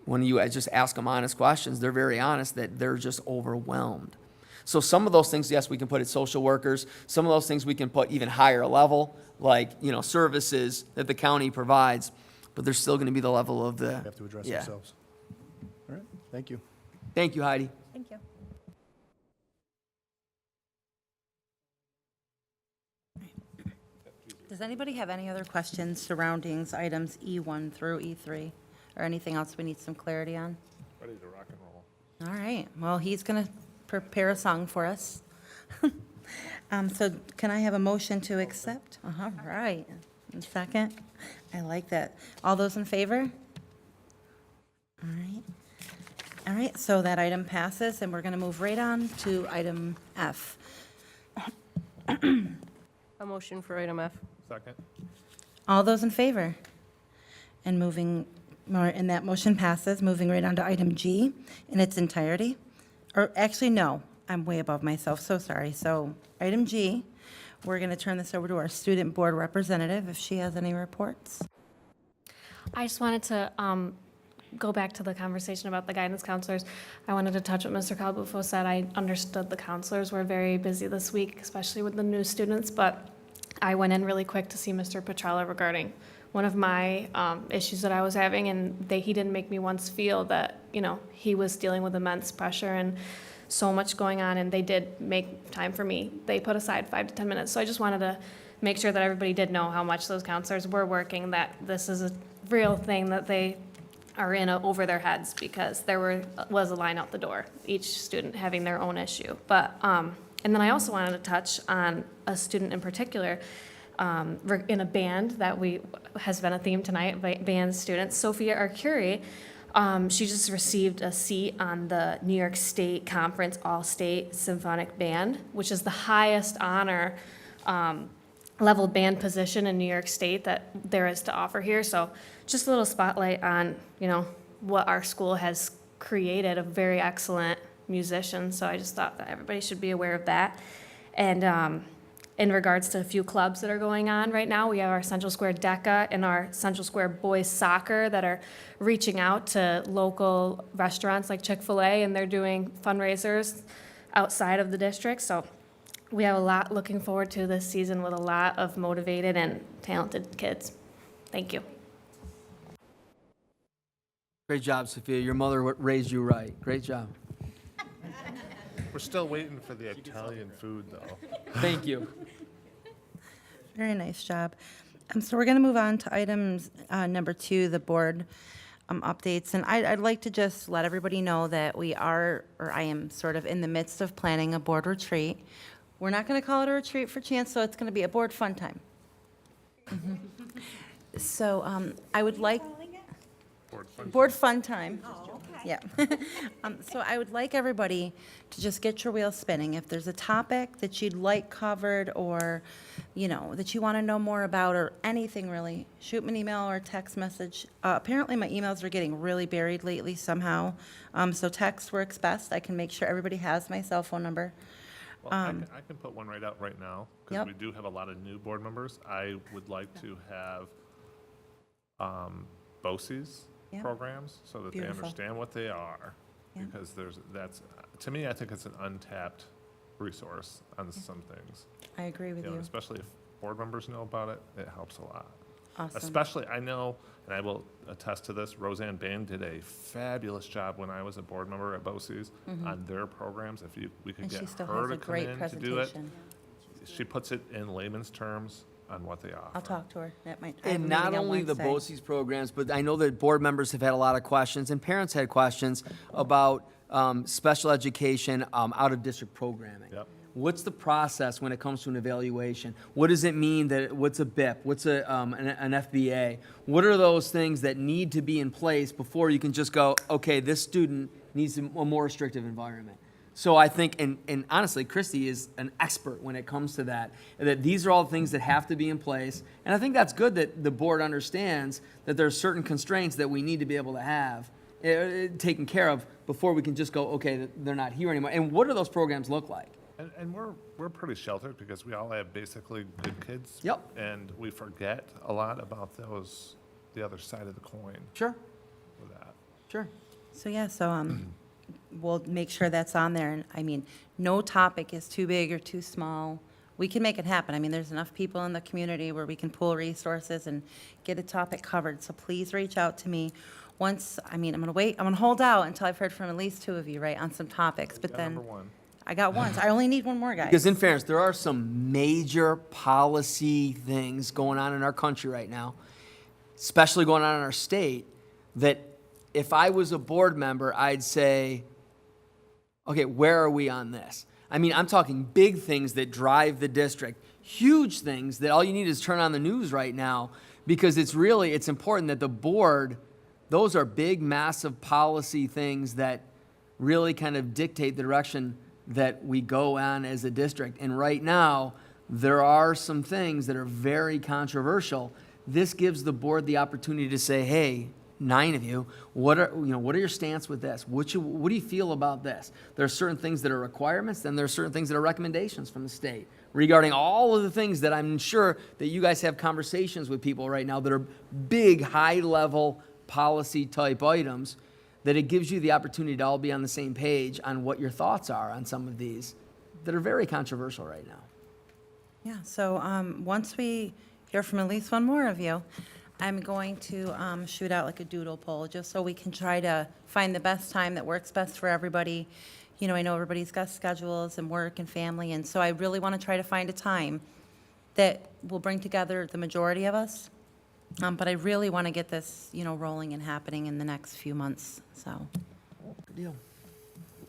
when you just ask them honest questions, they're very honest that they're just overwhelmed. So some of those things, yes, we can put at social workers. Some of those things we can put even higher level, like, services that the county provides. But there's still going to be the level of the. Have to address yeah. themselves. All right, thank you. Thank you, Heidi. Thank Does anybody have any other questions surrounding items E1 through E3? Or anything else we need some clarity on? Ready to rock and roll. All right, well, he's going to prepare a song for us. So can I have a motion to accept? All right, and second? I like that. All those in favor? All right. All right, so that item passes, and we're going to move right on to item F. A motion for item F. Second? All those in favor? And that motion passes, moving right on to item G in its entirety. Or actually, no, I'm way above myself, so sorry. So item G, we're going to turn this over to our student board representative, if she has any reports. I just wanted to go back to the conversation about the guidance counselors. I wanted to touch what Mr. Calabufo said. I understood the counselors were very busy this week, especially with the new students, but I went in really quick to see Mr. Petrella regarding one of my issues that I was having, and he didn't make me once feel that, he was dealing with immense pressure and so much going on, and they did make time for me. They put aside 5 to 10 minutes, so I just wanted to make sure that everybody did know how much those counselors were working, that this is a real thing that they are in over their heads, because there was a line out the door, each student having their own issue. But, and then I also wanted to touch on a student in particular, in a band that has been a theme tonight, band students, Sophia Arcuri. She just received a seat on the New York State Conference All-State Symphonic Band, which is the highest honor level band position in New York State that there is to offer here. So just a little spotlight on, what our school has created, a very excellent musician. So I just thought that everybody should be aware of that. And in regards to a few clubs that are going on right now, we have our Central Square DECA and our Central Square Boys Soccer that are reaching out to local restaurants like Chick-fil-A, and they're doing fundraisers outside of the district. So we have a lot looking forward to this season with a lot of motivated and talented kids. Thank you. Great job, Sophia. Your mother raised you right. Great job. We're still waiting for the Italian food, though. Thank you. Very nice job. So we're going to move on to items number 2, the board updates. And I'd like to just let everybody know that I am sort of in the midst of planning a board retreat. We're not going to call it a retreat for Chance, so it's going to be a board fun time. So I would like... Board fun time. Oh, okay. Yeah. So I would like everybody to just get your wheels spinning. If there's a topic that you'd like covered, or, that you want to know more about, or anything really, shoot me an email or a text message. Apparently my emails are getting really buried lately somehow. So text works best. I can make sure everybody has my cell phone number. Well, I can put one right out right now, because Yep. we do have a lot of new board members. I would like to have BOCES Yep. programs, so that Beautiful. they understand what they are. Yep. Because to me, I think it's an untapped resource on some things. I agree with you. Especially if board members know about it, it helps a lot. Awesome. Especially, I know, and I will attest to this, Roseanne Bain did a fabulous job when I was a board member at BOCES on their programs. If we could And she get still her has to a come great in to do it, presentation. she puts it in layman's terms on what they offer. I'll talk to her. That might. I have a And not meeting on only the Wednesday. BOCES programs, but I know that board members have had a lot of questions, and parents had questions about special education out-of-district programming. Yep. What's the process when it comes to an evaluation? What does it mean what's a BIP? What's an FBA? What are those things that need to be in place before you can just go, okay, this student needs a more restrictive environment? So I think, and honestly, Christy is an expert when it comes to that these are all things that have to be in place. And I think that's good that the board understands that there's certain constraints that we need to be able to have taken care of before we can just go, okay, they're not here anymore. And what do those programs look like? And we're pretty sheltered because we all have basically good kids. Yep. And we forget a lot about the other side of the coin Sure, with that. sure. So, yeah, we'll make sure that's on there. And I mean, no topic is too big or too small. We can make it happen. I mean, there's enough people in the community where we can pool resources and get a topic covered. So please reach out to me. I'm going to hold out until I've heard from at least 2 of you, right, on some topics. But Yeah, then number one. I got one. So I only need one more, guys. Because in fairness, there are some major policy things going on in our country right now, especially going on in our state, that if I was a board member, I'd say, okay, where are we on this? I mean, I'm talking big things that drive the district, huge things that all you need is turn on the news right now, because it's important that the board, those are big, massive policy things that really kind of dictate the direction that we go on as a district. And right now, there are some things that are very controversial. This gives the board the opportunity to say, hey, 9 of you, what are your stance with this? What do you feel about this? There are certain things that are requirements, then there are certain things that are recommendations from the state regarding all of the things that I'm sure that you guys have conversations with people right now that are big, high-level policy type items, that it gives you the opportunity to all be on the same page on what your thoughts are on some of these that are very controversial right now. Yeah, so once we hear from at least one more of you, I'm going to shoot out like a doodle poll, just so we can try to find the best time that works best for everybody. You know, I know everybody's got schedules and work and family, and so I really want to try to find a time that will bring together the majority of us. But I really want to get this, rolling and happening in the next few months, so. Good deal.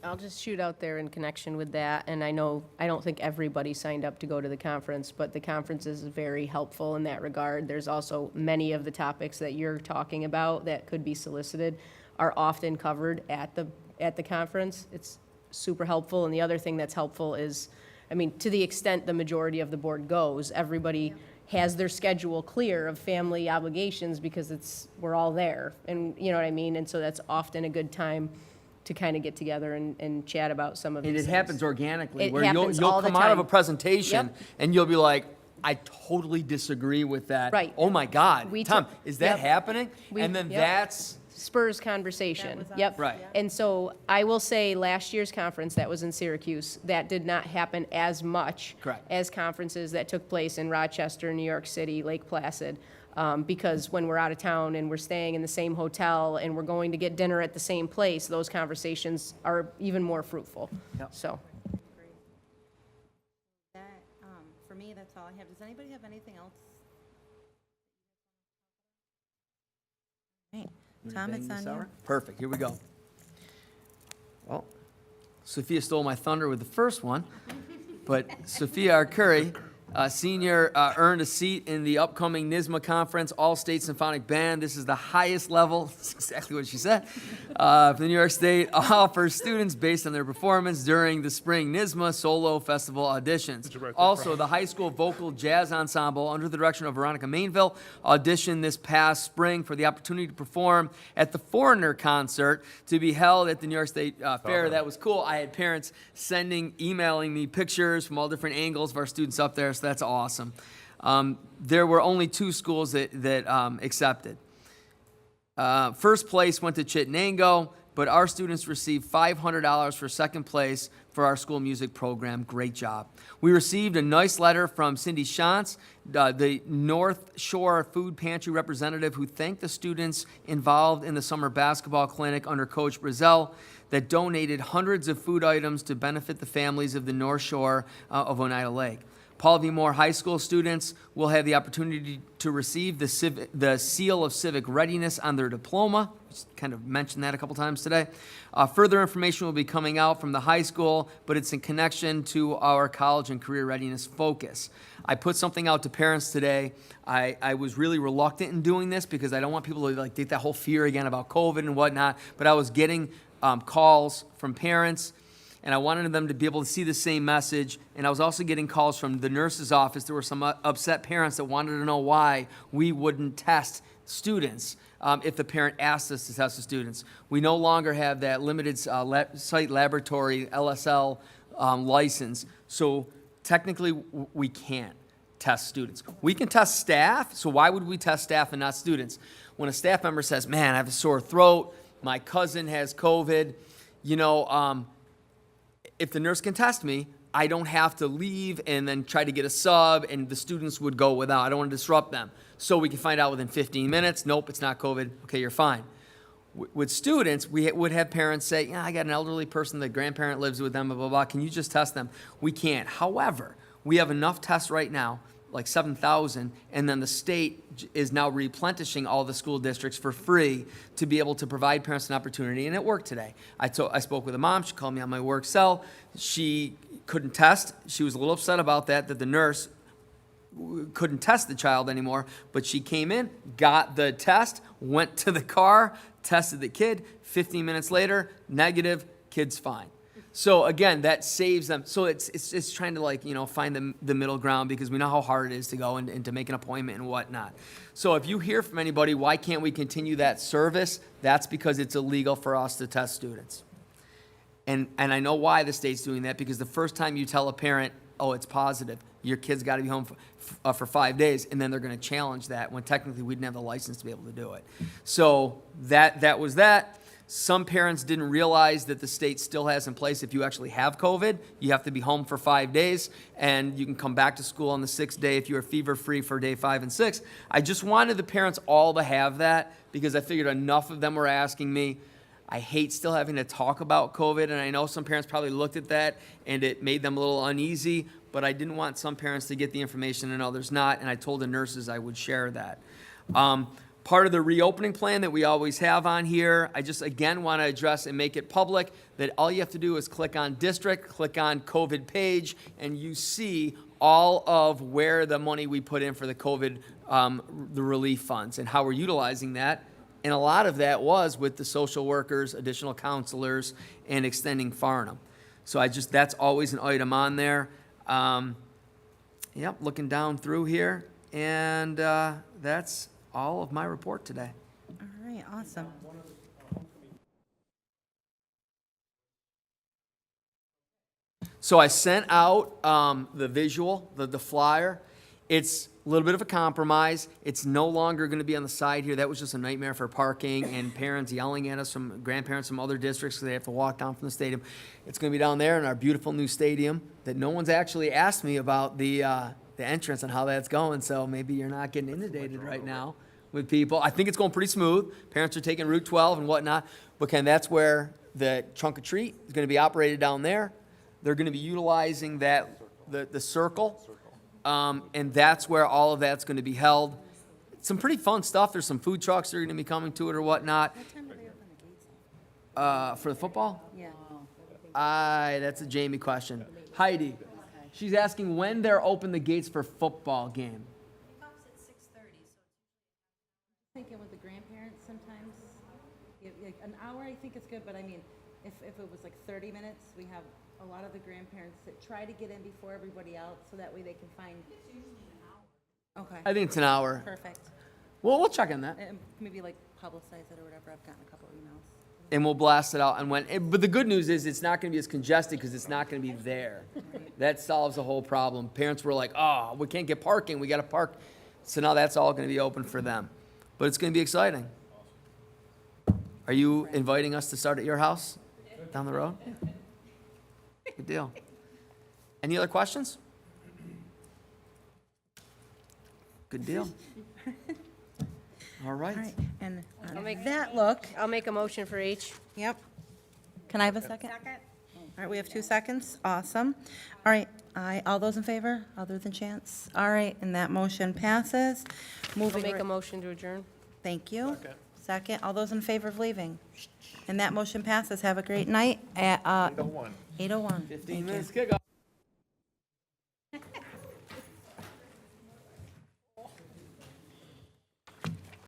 I'll just shoot out there in connection with that, and I don't think everybody signed up to go to the conference, but the conference is very helpful in that regard. There's also many of the topics that you're talking about that could be solicited are often covered at the conference. It's super helpful, and the other thing that's helpful is, to the extent the majority of the board goes, everybody has their schedule clear of family obligations because we're all there, and you know what I mean? And so that's often a good time to kind of get together and chat about some of these And it things. happens organically, It where happens you'll all the come out of a time. presentation Yep. and you'll be like, I totally disagree with that. Right. Oh my God, We Tom, took- is that yep. happening? And then Yep. that's, Spurs conversation. Yep. Right. And so I will say last year's conference that was in Syracuse, that did not happen as much Correct. as conferences that took place in Rochester, New York City, Lake Placid. Because when we're out of town and we're staying in the same hotel and we're going to get dinner at the same place, those conversations are even more fruitful. Yep. So, That, for me, that's all I have. Does anybody have anything else? Right. Tom, it's on you. perfect, here we go. Well, Sophia stole my thunder with the first one, but Sophia Arcuri, senior, earned a seat in the upcoming NYSSMA Conference All-State Symphonic Band. This is the highest level, that's exactly what she said, for the New York State, offers students based on their performance during the spring NYSSMA Solo Festival auditions. Also, the high school vocal jazz ensemble, under the direction of Veronica Mainville, auditioned this past spring for the opportunity to perform at the Foreigner concert to be held at the New York State Fair. That was cool. I had parents emailing me pictures from all different angles of our students up there, so that's awesome. There were only 2 schools that accepted. First place went to Chittenango, but our students received $500 for second place for our school music program. Great job. We received a nice letter from Cindy Shantz, the North Shore Food Pantry representative, who thanked the students involved in the summer basketball clinic under Coach Brazel that donated hundreds of food items to benefit the families of the North Shore of Oneida Lake. Paul V. Moore High School students will have the opportunity to receive the Seal of Civic Readiness on their diploma. Just kind of mentioned that a couple times today. Further information will be coming out from the high school, but it's in connection to our college and career readiness focus. I put something out to parents today. I was really reluctant in doing this because I don't want people to get that whole fear again about COVID and whatnot, but I was getting calls from parents, and I wanted them to be able to see the same message. And I was also getting calls from the nurse's office. There were some upset parents that wanted to know why we wouldn't test students if the parent asked us to test the students. We no longer have that limited site laboratory LSL license, so technically we can't test students. We can test staff, so why would we test staff and not students? When a staff member says, man, I have a sore throat, my cousin has COVID, if the nurse can test me, I don't have to leave and then try to get a sub, and the students would go without. I don't want to disrupt them. So we can find out within 15 minutes. Nope, it's not COVID. Okay, you're fine. With students, we would have parents say, yeah, I got an elderly person, the grandparent lives with them, blah, blah, blah. Can you just test them? We can't. However, we have enough tests right now, like 7,000, and then the state is now replenishing all the school districts for free to be able to provide parents an opportunity, and it worked today. I spoke with a mom. She called me on my work cell. She couldn't test. She was a little upset about that the nurse couldn't test the child anymore, but she came in, got the test, went to the car, tested the kid. 15 minutes later, negative, kid's fine. So again, that saves them. So it's trying to, like, find the middle ground, because we know how hard it is to go and to make an appointment and whatnot. So if you hear from anybody, why can't we continue that service? That's because it's illegal for us to test students. And I know why the state's doing that, because the first time you tell a parent, oh, it's positive, your kid's got to be home for 5 days, and then they're going to challenge that when technically we didn't have the license to be able to do it. So that was that. Some parents didn't realize that the state still has in place, if you actually have COVID, you have to be home for 5 days, and you can come back to school on the 6th day if you're fever-free for day 5 and 6. I just wanted the parents all to have that, because I figured enough of them were asking me. I hate still having to talk about COVID, and I know some parents probably looked at that and it made them a little uneasy, but I didn't want some parents to get the information and others not, and I told the nurses I would share that. Part of the reopening plan that we always have on here, I just again want to address and make it public that all you have to do is click on district, click on COVID page, and you see all of where the money we put in for the COVID, the relief funds, and how we're utilizing that. And a lot of that was with the social workers, additional counselors, and extending Farnham. So that's always an item on there. Yep, looking down through here, and that's all of my report today. All right, awesome. So I sent out the visual, the flyer. It's a little bit of a compromise. It's no longer going to be on the side here. That was just a nightmare for parking and parents yelling at us from grandparents from other districts because they have to walk down from the stadium. It's going to be down there in our beautiful new stadium that no one's actually asked me about the entrance and how that's going. So maybe you're not getting inundated right now with people. I think it's going pretty smooth. Parents are taking Route 12 and whatnot. But Ken, that's where the trunk or treat is going to be operated down there. They're going to be utilizing that the circle. And that's where all of that's going to be held. Some pretty fun stuff. There's some food trucks that are going to be coming to it or whatnot. What time do they open the gates? For the football? Yeah. That's a Jamie question. Heidi, she's asking when they're open the gates for football game. Thinking with the grandparents sometimes, like an hour I think is good, but I mean, if it was like 30 minutes, we have a lot of the grandparents that try to get in before everybody else, so that way they can find. It's usually an hour. Okay. I think it's an hour. Perfect. Well, we'll check on that. And maybe like publicize it or whatever. I've gotten a couple emails. And we'll blast it out. But the good news is it's not going to be as congested because it's not going to be there. That solves the whole problem. Parents were like, oh, we can't get parking. We got to park. So now that's all going to be open for them. But it's going to be exciting. Are you inviting us to start at your house down the road? Good deal. Any other questions? Good deal. All right. All right, and I'll on make- that look, I'll make a motion for H. yep. Can I have a second? Second? All right, we have 2 seconds. Awesome. All right, all those in favor, other than Chance? All right, and that motion passes. I'll Moving, make a motion to adjourn. thank you. Second, all those in favor of leaving? And that motion passes. Have a great night at 8:01. 8:01. 15 minutes kickoff.